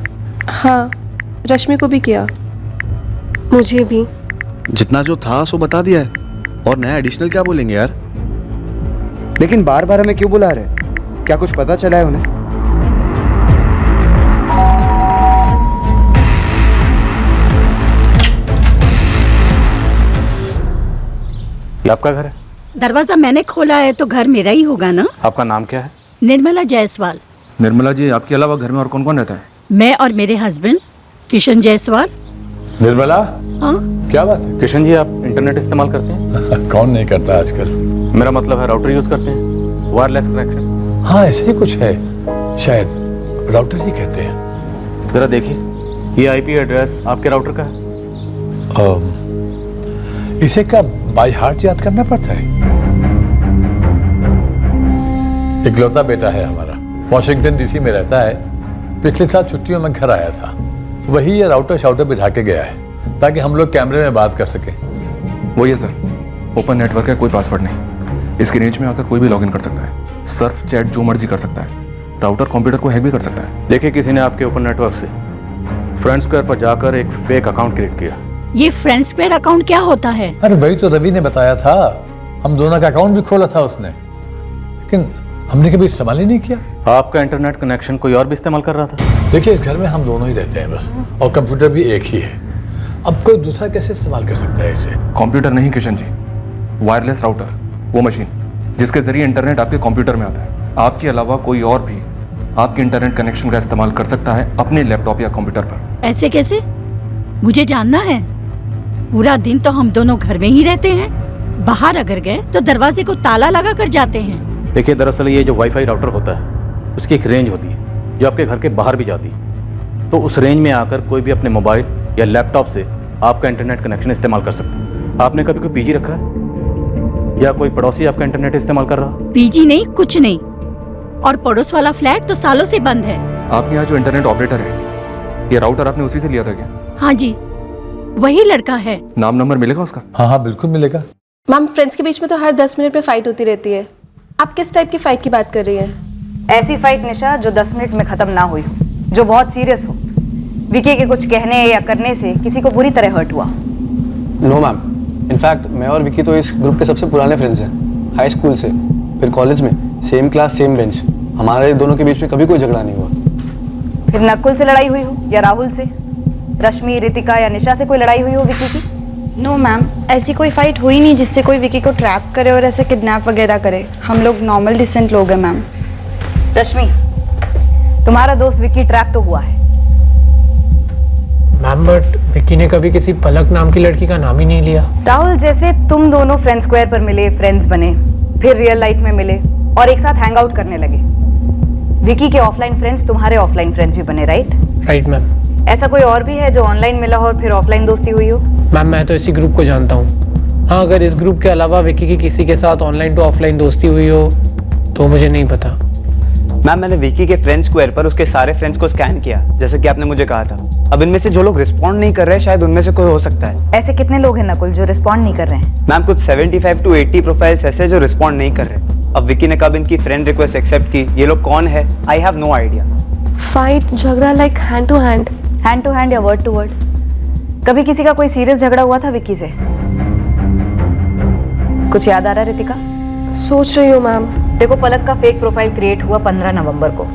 हाँ, रश्मि को भी किया। मुझे भी। जितना जो था सो बता दिया है, और नया एडिशनल क्या बोलेंगे यार? लेकिन बार बार हमें क्यों बुला रहे? क्या कुछ पता चला है उन्हें? ये आपका घर है? दरवाजा मैंने खोला है तो घर मेरा ही होगा ना। आपका नाम क्या है? निर्मला जायसवाल। निर्मला जी, आपके अलावा घर में और कौन कौन रहता है? मैं और मेरे हस्बैंड किशन जायसवाल। निर्मला, हाँ क्या बात है? किशन जी, आप इंटरनेट इस्तेमाल करते हैं? कौन नहीं करता आजकल। मेरा मतलब है राउटर यूज करते हैं, वायरलेस कनेक्शन। हाँ ऐसे ही कुछ है, शायद राउटर ही कहते हैं। जरा देखिए, ये आईपी एड्रेस आपके राउटर का है? इसे क्या बाय हार्ट याद करना पड़ता है? इकलौता बेटा है हमारा, वॉशिंगटन डीसी में रहता है। पिछले साल छुट्टियों में घर आया था, वही ये राउटर शाउटर बिठा के गया है ताकि हम लोग कैमरे में बात कर सके। वही है सर, ओपन नेटवर्क है, कोई पासवर्ड नहीं। इसकी रेंज में आकर कोई भी लॉगिन कर सकता है, सर्फ चैट जो मर्जी कर सकता है, राउटर कंप्यूटर को हैक भी कर सकता है। देखिए, किसी ने आपके ओपन नेटवर्क से फ्रेंड स्क्वायर पर जाकर एक फेक अकाउंट क्रिएट किया। ये फ्रेंड स्क्वायर अकाउंट क्या होता है? अरे वही तो रवि ने बताया था, हम दोनों का अकाउंट भी खोला था उसने, लेकिन हमने कभी इस्तेमाल ही नहीं किया। आपका इंटरनेट कनेक्शन कोई और भी इस्तेमाल कर रहा था? देखिए, इस घर में हम दोनों ही रहते हैं बस, और कंप्यूटर भी एक ही है। अब कोई दूसरा कैसे इस्तेमाल कर सकता है इसे? कंप्यूटर नहीं किशन जी, वायरलेस राउटर, वो मशीन जिसके जरिए इंटरनेट आपके कंप्यूटर में आता है। आपके अलावा कोई और भी आपके इंटरनेट कनेक्शन का इस्तेमाल कर सकता है अपने लैपटॉप या कंप्यूटर पर। ऐसे कैसे? मुझे जानना है। पूरा दिन तो हम दोनों घर में ही रहते हैं, बाहर अगर गए तो दरवाजे को ताला लगा कर जाते हैं। देखिए, दरअसल ये जो वाईफाई राउटर होता है उसकी एक रेंज होती है जो आपके घर के बाहर भी जाती है। तो उस रेंज में आकर कोई भी अपने मोबाइल या लैपटॉप से आपका इंटरनेट कनेक्शन इस्तेमाल कर सकता है। आपने कभी कोई पीजी रखा है या कोई पड़ोसी आपका इंटरनेट इस्तेमाल कर रहा? पीजी नहीं, कुछ नहीं। और पड़ोस वाला फ्लैट तो सालों से बंद है। आपके यहाँ जो इंटरनेट ऑपरेटर है, ये राउटर आपने उसी से लिया था क्या? हाँ जी, वही लड़का है। नाम नंबर मिलेगा उसका? हाँ हाँ बिल्कुल मिलेगा। मैम, फ्रेंड्स के बीच में तो हर 10 मिनट में फाइट होती रहती है। आप किस टाइप की फाइट की बात कर रही हैं? ऐसी फाइट निशा जो 10 मिनट में खत्म ना हुई हो, जो बहुत सीरियस हो। विकी के कुछ कहने या करने से किसी को बुरी तरह हर्ट हुआ। नो मैम, इनफैक्ट मैं और विकी तो इस ग्रुप के सबसे पुराने फ्रेंड्स हैं, हाई स्कूल से, फिर कॉलेज में सेम क्लास सेम बेंच। हमारे दोनों के बीच में कभी कोई झगड़ा नहीं हुआ। फिर नकुल से लड़ाई हुई हो या राहुल से, रश्मि, रितिका या निशा से कोई लड़ाई हुई हो विकी की? नो मैम, ऐसी कोई फाइट हुई नहीं जिससे कोई विकी को ट्रैप करे और ऐसे किडनैप वगैरह करे। हम लोग नॉर्मल डिसेंट लोग हैं मैम। रश्मि, तुम्हारा दोस्त विकी ट्रैप तो हुआ है। मैम, बट विकी ने कभी किसी पलक नाम की लड़की का नाम ही नहीं लिया। राहुल, जैसे तुम दोनों फ्रेंड स्क्वायर पर मिले, फ्रेंड्स बने, फिर रियल लाइफ में मिले और एक साथ हैंग आउट करने लगे। विकी के ऑफलाइन फ्रेंड्स तुम्हारे ऑफलाइन फ्रेंड्स भी बने, राइट? Right ma'am. ऐसा कोई और भी है जो ऑनलाइन मिला हो और फिर ऑफलाइन दोस्ती हुई हो? मैम, मैं तो इसी ग्रुप को जानता हूँ। हाँ, अगर इस ग्रुप के अलावा विकी की किसी के साथ ऑनलाइन टू ऑफलाइन दोस्ती हुई हो तो मुझे नहीं पता। मैम, मैंने विकी के फ्रेंड स्क्वायर पर उसके सारे फ्रेंड्स को स्कैन किया, जैसे कि आपने मुझे कहा था। अब इनमें से जो लोग रिस्पॉन्ड नहीं कर रहे, शायद उनमें से कोई हो सकता है। ऐसे कितने लोग हैं नकुल जो रिस्पॉन्ड नहीं कर रहे हैं? मैम, कुछ 75 to 80 प्रोफाइल्स ऐसे जो रिस्पॉन्ड नहीं कर रहे। अब विकी ने कब इनकी फ्रेंड रिक्वेस्ट एक्सेप्ट की, ये लोग कौन है, I have no idea. Fight, झगड़ा like hand to hand? Hand to hand या वर्ड टू वर्ड? कभी किसी का कोई सीरियस झगड़ा हुआ था विकी से? कुछ याद आ रहा है रितिका? सोच रही हूँ मैम। देखो, पलक का फेक प्रोफाइल क्रिएट हुआ 15 नवंबर को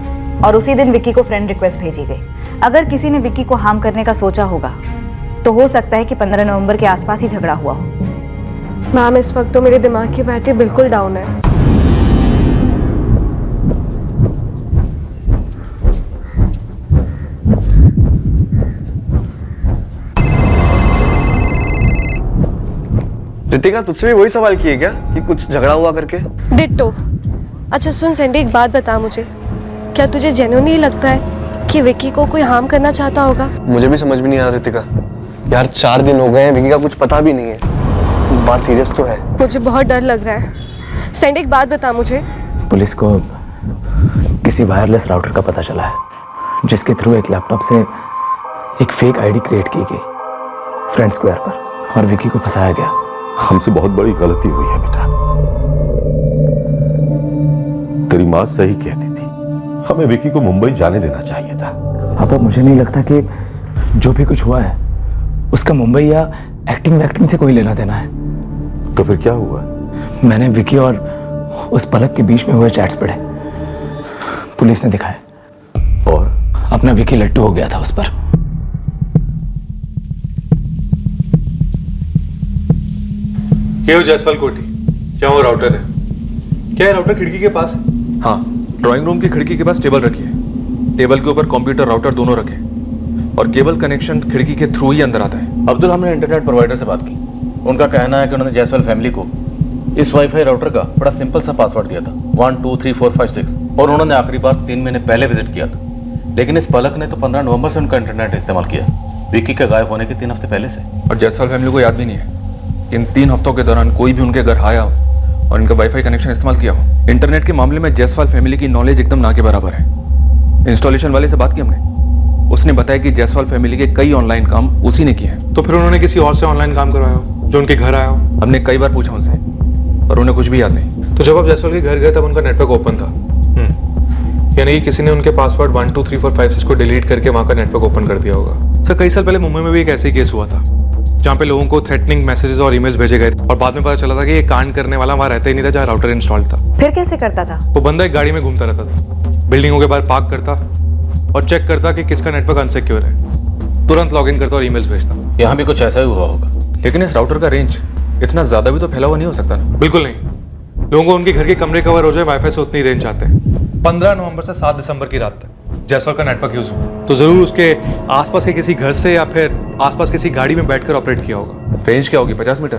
और उसी दिन विकी को फ्रेंड रिक्वेस्ट भेजी गई। अगर किसी ने विकी को हार्म करने का सोचा होगा तो हो सकता है कि 15 नवंबर के आसपास ही झगड़ा हुआ हो। मैम, इस वक्त तो मेरे दिमाग की बैटरी बिल्कुल डाउन है। रितिका, तुझसे भी वही सवाल किए क्या कि कुछ झगड़ा हुआ करके? डिट्टो। अच्छा सुन सैंडी, एक बात बता मुझे, क्या तुझे जेन्युइनली लगता है कि विकी को कोई हार्म करना चाहता होगा? मुझे भी समझ में नहीं आ रहा रितिका। यार 4 दिन हो गए हैं, विकी का कुछ पता भी नहीं है। बात सीरियस तो है। मुझे बहुत डर लग रहा है। सैंडी, एक बात बता मुझे। पुलिस को किसी वायरलेस राउटर का पता चला है जिसके थ्रू एक लैपटॉप से एक फेक आईडी क्रिएट की गई फ्रेंड स्क्वायर पर, और विकी को फंसाया गया। हमसे बहुत बड़ी गलती हुई है बेटा। तेरी माँ सही कहती थी, हमें विकी को मुंबई जाने देना चाहिए था। पापा, मुझे नहीं लगता कि जो भी कुछ हुआ है उसका मुंबई या एक्टिंग से कोई लेना देना है। तो फिर क्या हुआ? मैंने विकी और उस पलक के बीच में हुए चैट्स पढ़े, पुलिस ने दिखाया, और अपना विकी लट्टू हो गया था उस पर। ये हो जायसवाल कोठी, क्या वो राउटर है? क्या है राउटर खिड़की के पास है? हाँ, ड्राइंग रूम की खिड़की के पास टेबल रखी है। टेबल के ऊपर कंप्यूटर राउटर दोनों रखे और केबल कनेक्शन खिड़की के थ्रू ही अंदर आता है। अब्दुल, हमने इंटरनेट प्रोवाइडर से बात की। उनका कहना है कि उन्होंने जायसवाल फैमिली को इस वाईफाई राउटर का बड़ा सिंपल सा पासवर्ड दिया था, 1 2 3 4 5 6, और उन्होंने आखिरी बार 3 महीने पहले विजिट किया था। लेकिन इस पलक ने तो 15 नवंबर से उनका इंटरनेट इस्तेमाल किया, विकी के गायब होने के 3 हफ्ते पहले से। और जायसवाल फैमिली को याद भी नहीं है इन 3 हफ्तों के दौरान कोई भी उनके घर आया और इनका वाईफाई कनेक्शन इस्तेमाल किया हो। इंटरनेट के मामले में जायसवाल फैमिली की नॉलेज एकदम ना के बराबर है। इंस्टॉलेशन वाले से बात की हमने, उसने बताया कि जायसवाल फैमिली के कई ऑनलाइन काम उसी ने किए हैं। तो फिर उन्होंने किसी और से ऑनलाइन काम करवाया हो जो उनके घर आया हो? हमने कई बार पूछा उनसे, पर उन्हें कुछ भी याद नहीं। तो जब आप जायसवाल के घर गए तब उनका नेटवर्क ओपन था, यानी कि किसी ने उनके पासवर्ड 1 2 3 4 5 6 को डिलीट करके वहाँ का नेटवर्क ओपन कर दिया होगा। सर, कई साल पहले मुंबई में भी एक ऐसे ही केस हुआ था। जहाँ पे लोगों को थ्रेटनिंग मैसेजेस और ईमेल्स भेजे गए थे और बाद में पता चला था कि ये कांड करने वाला वहाँ रहता ही नहीं था जहाँ राउटर इंस्टॉल था। फिर कैसे करता था? वो बंदा एक गाड़ी में घूमता रहता था, बिल्डिंगों के बाहर पार्क करता और चेक करता कि किसका नेटवर्क अनसिक्योर है, तुरंत लॉगिन करता और ईमेल्स भेजता। यहाँ भी कुछ ऐसा ही हुआ होगा, लेकिन इस राउटर का रेंज इतना ज्यादा भी तो फैला हुआ नहीं हो सकता ना? बिल्कुल नहीं, लोगों को उनके घर के कमरे कवर हो जाए वाईफाई से उतनी रेंज आते हैं। 15 नवंबर से 7 दिसंबर की रात तक जैसवाल का नेटवर्क यूज हुआ तो जरूर उसके आसपास के किसी घर से या फिर आसपास किसी गाड़ी में बैठकर ऑपरेट किया होगा। रेंज क्या होगी, 50 मीटर?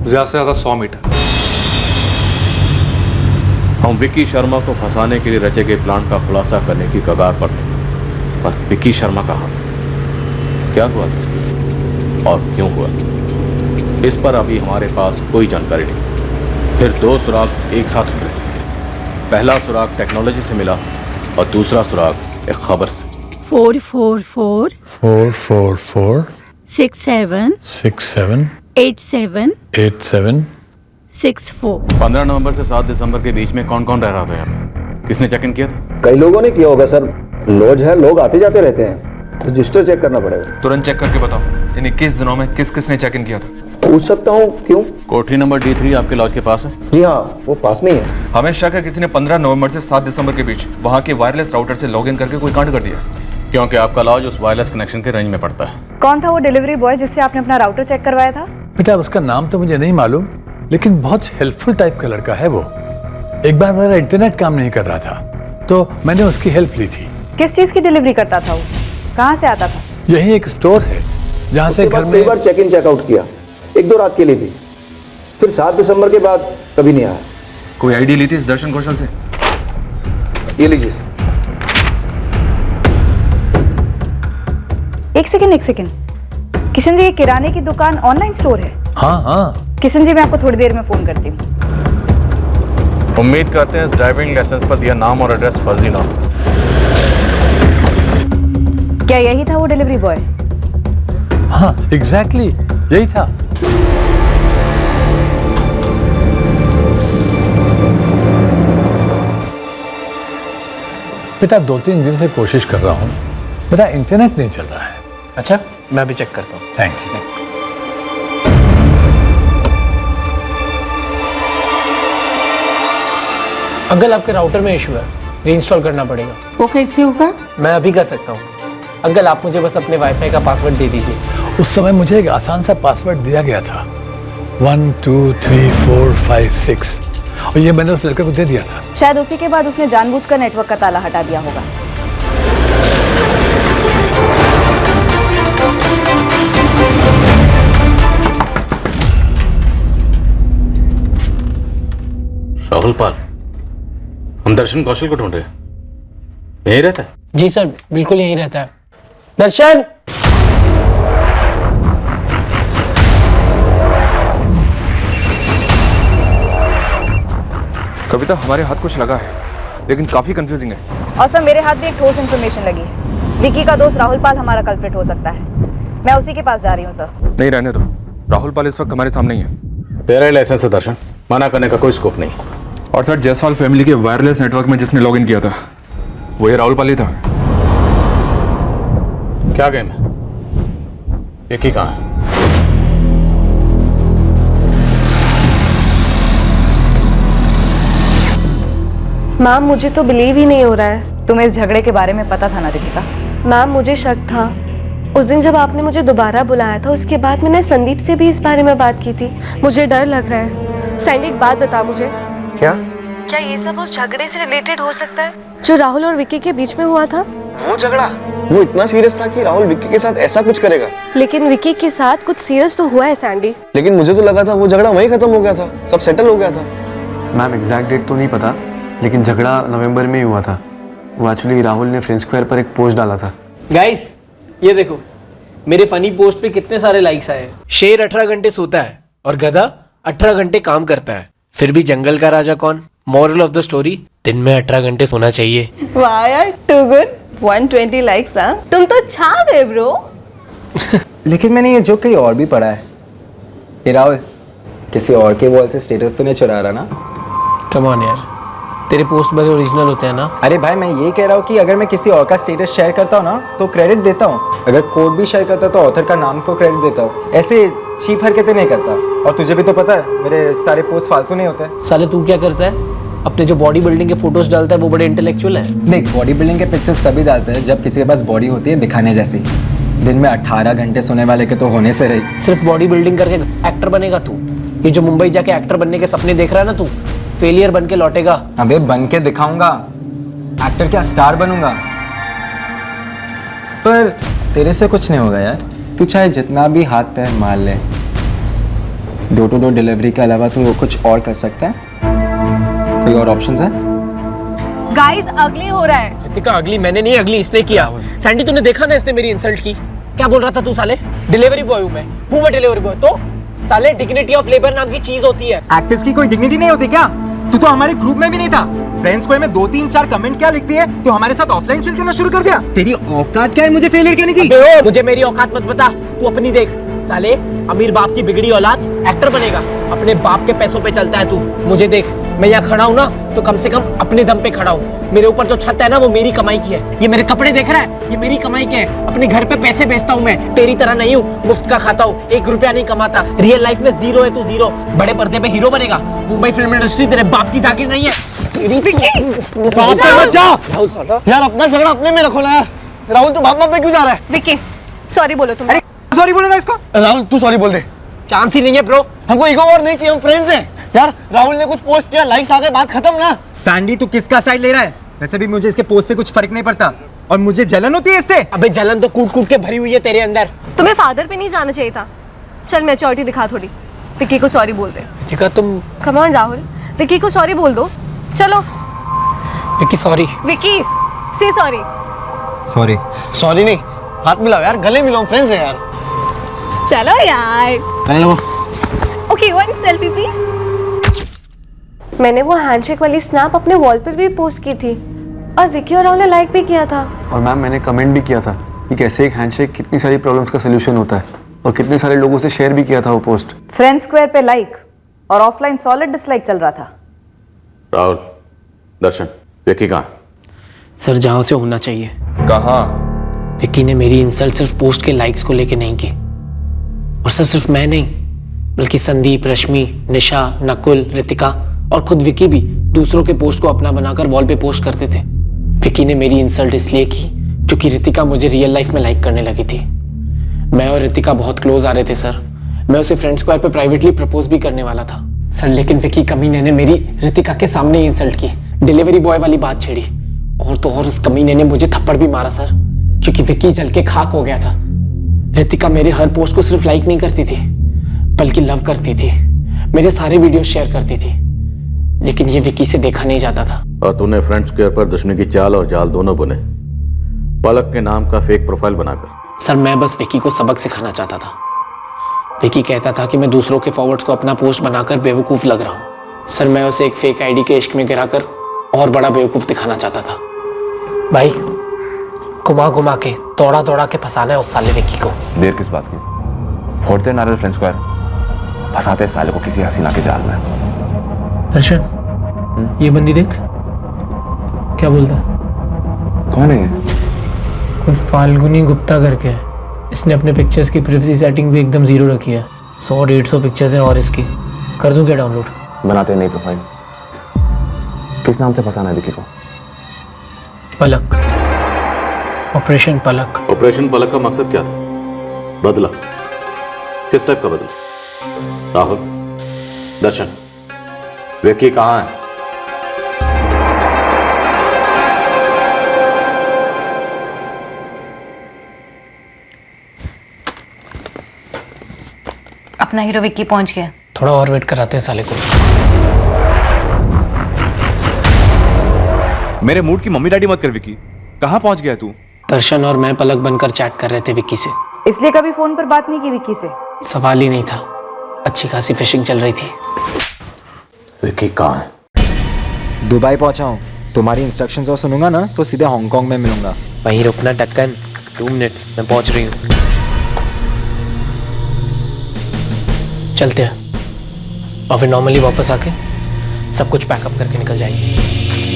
ज्यादा से ज्यादा 100 मीटर। हम विक्की शर्मा को फंसाने के लिए रचे गए प्लान का खुलासा करने की कगार पर थे, पर विक्की शर्मा कहाँ था, क्या हुआ था उसके साथ और क्यों हुआ, इस पर अभी हमारे पास कोई जानकारी नहीं। फिर 2 सुराग एक साथ मिले। पहला सुराग टेक्नोलॉजी से मिला और दूसरा सुराग एक खबर से। 444 444 67 67 87 87 64। 15 नवंबर से 7 दिसंबर के बीच में कौन कौन रह रहा था यहाँ पे? किसने चेक इन किया था? कई लोगों ने किया होगा सर, लॉज है, लोग आते जाते रहते हैं, रजिस्टर चेक करना पड़ेगा। तुरंत चेक करके बताओ इन 21 दिनों में किस किसने चेक इन किया था। पूछ सकता हूँ, क्यों? कोठरी नंबर D3 आपके लॉज के पास है? जी हाँ, वो पास में ही है। हमें शक है किसी ने 15 नवंबर से 7 दिसंबर के बीच वहाँ के वायरलेस राउटर से लॉगिन करके कोई कांड कर दिया, क्योंकि आपका लॉज उस वायरलेस कनेक्शन के रेंज में पड़ता है। कौन था वो डिलीवरी बॉय जिससे आपने अपना राउटर चेक करवाया था? बेटा उसका नाम तो मुझे नहीं मालूम, लेकिन बहुत हेल्पफुल टाइप का लड़का है वो। एक बार मेरा इंटरनेट काम नहीं कर रहा था तो मैंने उसकी हेल्प ली थी। किस चीज की डिलीवरी करता था वो? कहाँ से आता था? यही एक स्टोर है जहाँ से घर में कई बार चेक इन चेकआउट किया, 1-2 रात के लिए भी, फिर 7 दिसंबर के बाद कभी नहीं आया। कोई आईडी ली थी इस दर्शन कौशल से? ये लीजिए सर। एक सेकंड, किशन जी, ये किराने की दुकान ऑनलाइन स्टोर है? हाँ हाँ। किशन जी, मैं आपको थोड़ी देर में फोन करती हूँ। उम्मीद करते हैं इस ड्राइविंग लाइसेंस पर दिया नाम और एड्रेस फर्जी ना हो। क्या यही था वो डिलीवरी बॉय? हाँ एग्जैक्टली यही था। बेटा 2-3 दिन से कोशिश कर रहा हूँ, मेरा इंटरनेट नहीं चल रहा है। अच्छा, मैं भी चेक करता हूँ। Thank you. अंकल, आपके राउटर में इशू है, रीइंस्टॉल करना पड़ेगा। वो कैसे होगा? मैं अभी कर सकता हूँ। अंकल, आप मुझे बस अपने वाईफाई का पासवर्ड दे दीजिए। उस समय मुझे एक आसान सा पासवर्ड दिया गया था, 1 2 3 4 5 6, और ये मैंने उस लड़के को दे दिया था। शायद उसी के बाद उसने जानबूझकर नेटवर्क का ताला हटा दिया होगा। राहुल पाल, हम दर्शन कौशल को ढूंढ रहे हैं, यहीं रहता है? जी सर, बिल्कुल यहीं रहता है। दर्शन! कविता, हमारे हाथ कुछ लगा है लेकिन काफी कंफ्यूजिंग है। और सर, मेरे हाथ भी एक ठोस इन्फॉर्मेशन लगी है। विकी का दोस्त राहुल पाल हमारा कल्प्रिट हो सकता है। मैं उसी के पास जा रही हूँ सर। नहीं, रहने दो, राहुल पाल इस वक्त हमारे सामने ही है। तेरा ही लाइसेंस है दर्शन, मना करने का कोई स्कोप नहीं। और सर, जायसवाल फैमिली के वायरलेस नेटवर्क में जिसने लॉगिन किया था वो ये राहुल पाल ही था। क्या गेम है? विकी कहाँ है? मैम, मुझे तो बिलीव ही नहीं हो रहा है। तुम्हें इस झगड़े के बारे में पता था ना दीपिका? मैम, मुझे शक था। उस दिन जब आपने मुझे दोबारा बुलाया था, उसके बाद मैंने संदीप से भी इस बारे में बात की थी। मुझे डर लग रहा है। सैंडी, एक बात बता मुझे। क्या ये सब उस झगड़े से रिलेटेड हो सकता है जो राहुल और विक्की के बीच में हुआ था? वो झगड़ा, वो इतना सीरियस था कि राहुल विक्की के साथ ऐसा कुछ करेगा। लेकिन विक्की के साथ कुछ सीरियस तो हुआ है सैंडी। लेकिन मुझे तो लगा था वो झगड़ा वहीं खत्म हो गया था, सब सेटल हो गया था। मैम, एग्जैक्ट डेट तो नहीं पता, लेकिन झगड़ा नवंबर में ही हुआ था। वो एक्चुअली राहुल ने फ्रेंड स्क्वायर पर एक पोस्ट डाला था। गाइस, ये देखो, मेरे फनी पोस्ट पे कितने सारे लाइक्स आए। शेर 18 घंटे सोता है और गधा 18 घंटे काम करता है, फिर भी जंगल का राजा कौन? मॉरल ऑफ द स्टोरी, दिन में 18 घंटे सोना चाहिए। वाह यार, टू गुड। 120 लाइक्स। हाँ, तुम तो छा गए ब्रो। लेकिन मैंने ये जोक कहीं और भी पढ़ा है। ये राहुल, किसी और के वॉल से स्टेटस तो नहीं चुरा रहा ना? कम ऑन यार, तेरे पोस्ट बड़े ओरिजिनल होते हैं ना। अरे भाई मैं ये कह रहा हूँ कि अगर मैं किसी और का स्टेटस शेयर करता हूँ ना तो क्रेडिट देता हूँ, अगर कोड भी शेयर करता तो ऑथर का नाम को क्रेडिट देता हूँ, ऐसे चीप हरकतें नहीं करता। और तुझे भी तो पता है मेरे सारे पोस्ट फालतू नहीं होते। साले तू क्या करता है? अपने जो बॉडी बिल्डिंग के फोटोज डालता है वो बड़े इंटेलेक्चुअल है। देख बॉडी बिल्डिंग के पिक्चर्स तभी डालते हैं जब किसी के पास बॉडी होती है दिखाने जैसी। दिन में 18 घंटे सोने वाले के तो होने से रही। सिर्फ बॉडी बिल्डिंग करके एक्टर बनेगा तू? ये जो मुंबई जाके एक्टर बनने के सपने देख रहा है ना तू, फेलियर बन के लौटेगा। अबे बन के दिखाऊंगा, एक्टर क्या स्टार बनूंगा। पर तेरे से कुछ नहीं होगा यार, तू चाहे जितना भी हाथ पैर मार ले, डोर टू डोर डिलीवरी के अलावा तू वो कुछ और कर सकता है? कोई और ऑप्शंस है? गाइस अगली हो रहा है। रितिका अगली मैंने नहीं, अगली इसने किया। सैंडी तूने देखा ना इसने मेरी इंसल्ट की? क्या बोल रहा था तू? साले डिलीवरी बॉय हूँ मैं डिलीवरी बॉय। तो साले डिग्निटी ऑफ लेबर नाम की चीज होती है। एक्टर्स की कोई डिग्निटी नहीं होती क्या? तू तो हमारे ग्रुप में भी नहीं था। फ्रेंड्स को में 2-3-4 कमेंट क्या लिखती है, तू हमारे साथ ऑफलाइन चिल करना शुरू कर दिया। तेरी औकात क्या है मुझे फेलियर करने की? मुझे मेरी औकात मत बता, तू अपनी देख। साले अमीर बाप की बिगड़ी औलाद एक्टर बनेगा, अपने बाप के पैसों पे चलता है तू। मुझे देख, मैं यहाँ खड़ा हूँ ना तो कम से कम अपने दम पे खड़ा हूँ। मेरे ऊपर जो छत है ना वो मेरी कमाई की है। ये मेरे कपड़े देख रहा है, ये मेरी कमाई के हैं। अपने घर पे पैसे बेचता हूँ मैं, तेरी तरह नहीं हूँ मुफ्त का खाता हूँ, 1 रुपया नहीं कमाता। रियल लाइफ में जीरो है तू, जीरो। बड़े पर्दे पे हीरो बनेगा। मुंबई फिल्म इंडस्ट्री तेरे बाप की जागीर नहीं है। बाप पे मत जा यार, अपना झगड़ा अपने में रखो ना यार। राहुल तू बाप पे क्यों जा रहा है? विक्की सॉरी बोलो तुम। सॉरी बोलेगा इसको? राहुल तू सॉरी बोल दे। चांस ही नहीं है ब्रो, हमको ईगो और नहीं चाहिए, हम फ्रेंड्स हैं यार। राहुल ने कुछ पोस्ट किया, लाइक्स आ गए, बात खत्म ना। सैंडी तू किसका साइड ले रहा है? वैसे भी मुझे इसके पोस्ट से कुछ फर्क नहीं पड़ता और मुझे जलन होती है इससे। अबे जलन तो कूट कूट के भरी हुई है तेरे अंदर। तुम्हें फादर पे नहीं जाना चाहिए था। चल मैच्योरिटी दिखा थोड़ी, विक्की को सॉरी बोल दे। ठीक तुम कम ऑन राहुल, विक्की को सॉरी बोल दो। चलो विक्की सॉरी। विक्की से सॉरी। सॉरी सॉरी नहीं, हाथ मिलाओ यार, गले मिलाओ, फ्रेंड्स हैं यार। चलो यार। चलो ओके वन सेल्फी प्लीज। मैंने वो हैंडशेक वाली स्नैप अपने वॉल पर भी पोस्ट की थी और विक्की और राहुल ने लाइक भी किया था। और मैम मैंने कमेंट भी किया था कि कैसे एक हैंडशेक कितनी सारी प्रॉब्लम्स का सोल्यूशन होता है, और कितने सारे लोगों से शेयर भी किया था वो पोस्ट। फ्रेंड स्क्वायर पे लाइक और ऑफलाइन सॉलिड डिसलाइक चल रहा था। राहुल, दर्शन, विक्की कहाँ? सर जहाँ से होना चाहिए। कहाँ? विक्की ने मेरी इंसल्ट सिर्फ पोस्ट के लाइक्स को लेके नहीं की। और सर सिर्फ मैं नहीं, बल्कि संदीप, रश्मि, निशा, नकुल, रितिका और खुद विक्की भी दूसरों के पोस्ट को अपना बनाकर वॉल पे पोस्ट करते थे। विक्की ने मेरी इंसल्ट इसलिए की क्योंकि रितिका मुझे रियल लाइफ में लाइक करने लगी थी। मैं और रितिका बहुत क्लोज आ रहे थे सर। मैं उसे फ्रेंड स्क्वायर पे प्राइवेटली प्रपोज भी करने वाला था सर, लेकिन विक्की कमीने ने मेरी रितिका के सामने ही इंसल्ट की, डिलीवरी बॉय वाली बात छेड़ी। और तो और उस कमीने ने मुझे थप्पड़ भी मारा सर, क्योंकि विक्की जल के खाक हो गया था। रितिका मेरे हर पोस्ट को सिर्फ लाइक नहीं करती थी बल्कि लव करती थी, मेरे सारे वीडियो शेयर करती थी, लेकिन ये विक्की से देखा नहीं जाता था। और तूने फ्रेंड स्क्वायर पर दुश्मनी की चाल और जाल दोनों बुने, पलक के नाम का फेक प्रोफाइल बनाकर। सर मैं बस विक्की को सबक सिखाना चाहता था। विक्की कहता था कि मैं दूसरों के फॉरवर्ड्स को अपना पोस्ट बनाकर बेवकूफ़ लग रहा हूँ। सर मैं उसे एक फेक आईडी के इश्क में गिराकर और बड़ा बेवकूफ़ दिखाना चाहता था। भाई घुमा घुमा के दौड़ा दौड़ा के फंसाना है उस साले विक्की को। देर किस बात की? फोड़ते नारियल फ्रेंड स्क्वायर, फंसाते साले को किसी हसीना के जाल में। दर्शन ये बंदी देख क्या बोलता है। कौन है? कोई फाल्गुनी गुप्ता करके है। इसने अपने पिक्चर्स की प्राइवेसी सेटिंग भी एकदम जीरो रखी है। 100-150 पिक्चर्स हैं और इसकी कर दूं क्या डाउनलोड? बनाते नई प्रोफाइल। किस नाम से फंसाना है विक्की को? पलक, ऑपरेशन पलक। ऑपरेशन पलक का मकसद क्या था? बदला? किस टाइप का बदला? राहुल, दर्शन, विक्की कहाँ है? अपना हीरो विक्की पहुंच गया। थोड़ा और वेट कराते हैं साले को। मेरे मूड की मम्मी डैडी मत कर विक्की, कहाँ पहुंच गया तू? दर्शन और मैं पलक बनकर चैट कर रहे थे विक्की से। इसलिए कभी फोन पर बात नहीं की विक्की से? सवाल ही नहीं था, अच्छी खासी फिशिंग चल रही थी। विक्की कहाँ है? दुबई पहुंचा हूँ। तुम्हारी इंस्ट्रक्शंस और सुनूंगा ना तो सीधे हांगकांग में मिलूंगा। वहीं रुकना ढक्कन, 2 मिनट्स मैं पहुंच रही हूँ। चलते हैं और फिर नॉर्मली वापस आके सब कुछ पैकअप करके निकल जाएंगे।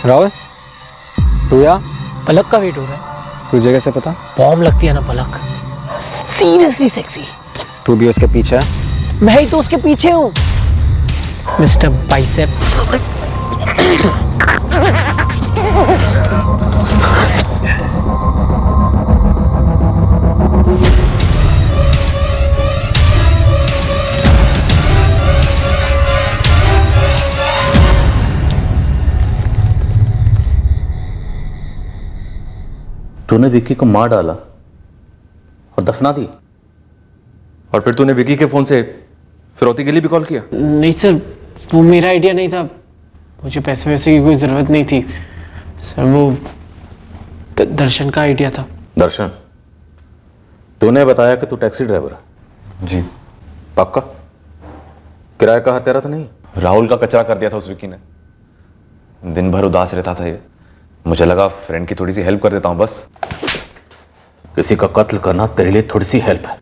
राहुल तू या पलक का वेट हो रहा है। तुझे कैसे पता? बॉम्ब लगती है ना पलक, सीरियसली सेक्सी। तू भी उसके पीछे है? मैं ही तो उसके पीछे हूँ मिस्टर बाइसेप। तूने विक्की को मार डाला और दफना दी, और फिर तूने विकी के फोन से फिरौती के लिए भी कॉल किया? नहीं सर, वो मेरा आइडिया नहीं था। मुझे पैसे वैसे की कोई ज़रूरत नहीं थी सर, वो दर्शन का आइडिया था। दर्शन, तूने बताया कि तू टैक्सी ड्राइवर है? जी। पक्का? किराया का हत्यारा तो नहीं? राहुल का कचरा कर दिया था उस विकी ने। दिन भर उदास रहता था ये, मुझे लगा फ्रेंड की थोड़ी सी हेल्प कर देता हूं बस। किसी का कत्ल करना तेरे लिए थोड़ी सी हेल्प है,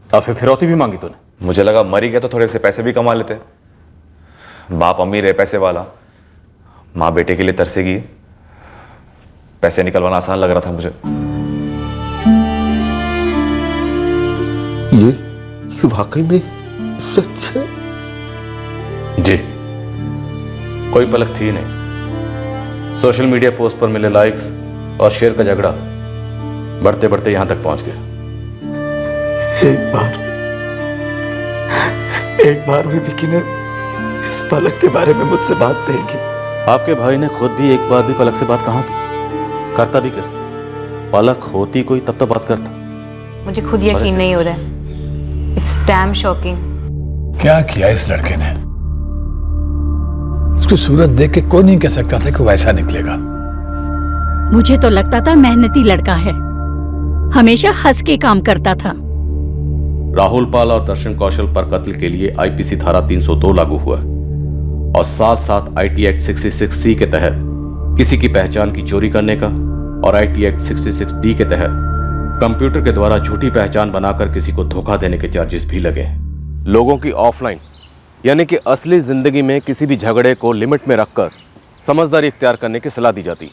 और फिर फिरौती भी मांगी तूने? मुझे लगा मर ही गया तो थोड़े से पैसे भी कमा लेते। बाप अमीर है, पैसे वाला, माँ बेटे के लिए तरसेगी, पैसे निकलवाना आसान लग रहा था मुझे। ये वाकई में सच है? जी, कोई पलक थी नहीं। सोशल मीडिया पोस्ट पर मिले लाइक्स और शेयर का झगड़ा बढ़ते बढ़ते यहां तक पहुंच गया। एक बार भी विकी ने इस पलक के बारे में मुझसे बात नहीं की। आपके भाई ने खुद भी एक बार भी पलक से बात कहाँ की? करता भी कैसे? पलक होती कोई तब तो बात करता। मुझे खुद यकीन नहीं हो रहा है। It's damn shocking. क्या किया इस लड़के ने? उसकी सूरत देख के कोई नहीं कह सकता था कि वैसा निकलेगा। मुझे तो लगता था मेहनती लड़का है, हमेशा हंस के काम करता था। राहुल पाल और दर्शन कौशल पर कत्ल के लिए आईपीसी धारा 302 लागू हुआ और साथ साथ आईटी एक्ट 66C के तहत किसी की पहचान की चोरी करने का और आईटी एक्ट 66D के तहत कंप्यूटर के द्वारा झूठी पहचान बनाकर किसी को धोखा देने के चार्जेस भी लगे। लोगों की ऑफलाइन यानी कि असली जिंदगी में किसी भी झगड़े को लिमिट में रखकर समझदारी इख्तियार करने की सलाह दी जाती।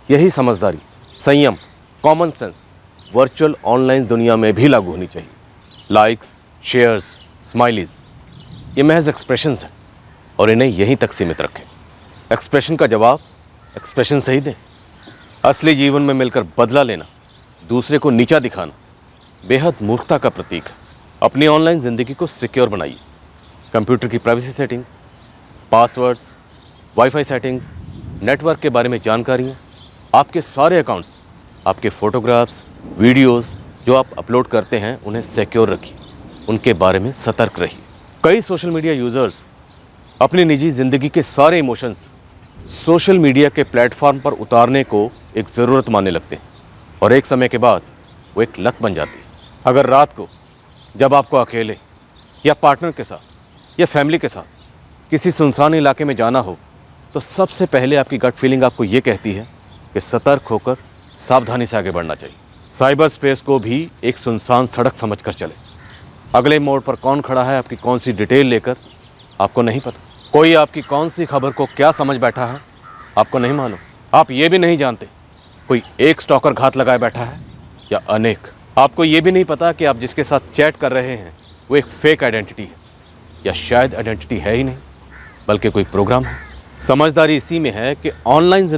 यही समझदारी, संयम, कॉमन सेंस वर्चुअल ऑनलाइन दुनिया में भी लागू होनी चाहिए। लाइक्स, शेयर्स, स्माइलीज, ये महज एक्सप्रेशंस हैं और इन्हें यहीं तक सीमित रखें। एक्सप्रेशन का जवाब एक्सप्रेशन से ही दें। असली जीवन में मिलकर बदला लेना, दूसरे को नीचा दिखाना बेहद मूर्खता का प्रतीक है। अपनी ऑनलाइन ज़िंदगी को सिक्योर बनाइए। कंप्यूटर की privacy settings, passwords, wifi settings, network के बारे में जानकारियाँ, आपके सारे अकाउंट्स, आपके फ़ोटोग्राफ्स, वीडियोस जो आप अपलोड करते हैं उन्हें सिक्योर रखिए। उनके बारे में सतर्क रहिए। कई सोशल मीडिया यूज़र्स अपनी निजी ज़िंदगी के सारे इमोशंस सोशल मीडिया के प्लेटफॉर्म पर उतारने को एक ज़रूरत मानने लगते हैं और एक समय के बाद वो एक लत बन जाती है। अगर रात को जब आपको अकेले या पार्टनर के साथ या फैमिली के साथ किसी सुनसान इलाके में जाना हो तो सबसे पहले आपकी गट फीलिंग आपको ये कहती है कि सतर्क होकर सावधानी से आगे बढ़ना चाहिए। साइबर स्पेस को भी एक सुनसान सड़क समझकर चले। अगले मोड़ पर कौन खड़ा है, आपकी कौन सी डिटेल लेकर, आपको नहीं पता। कोई आपकी कौन सी खबर को क्या समझ बैठा है, आपको नहीं मालूम। आप ये भी नहीं जानते कोई एक स्टॉकर घात लगाए बैठा है या अनेक। आपको ये भी नहीं पता कि आप जिसके साथ चैट कर रहे हैं वो एक फेक आइडेंटिटी है या शायद आइडेंटिटी है ही नहीं बल्कि कोई प्रोग्राम है। समझदारी इसी में है कि ऑनलाइन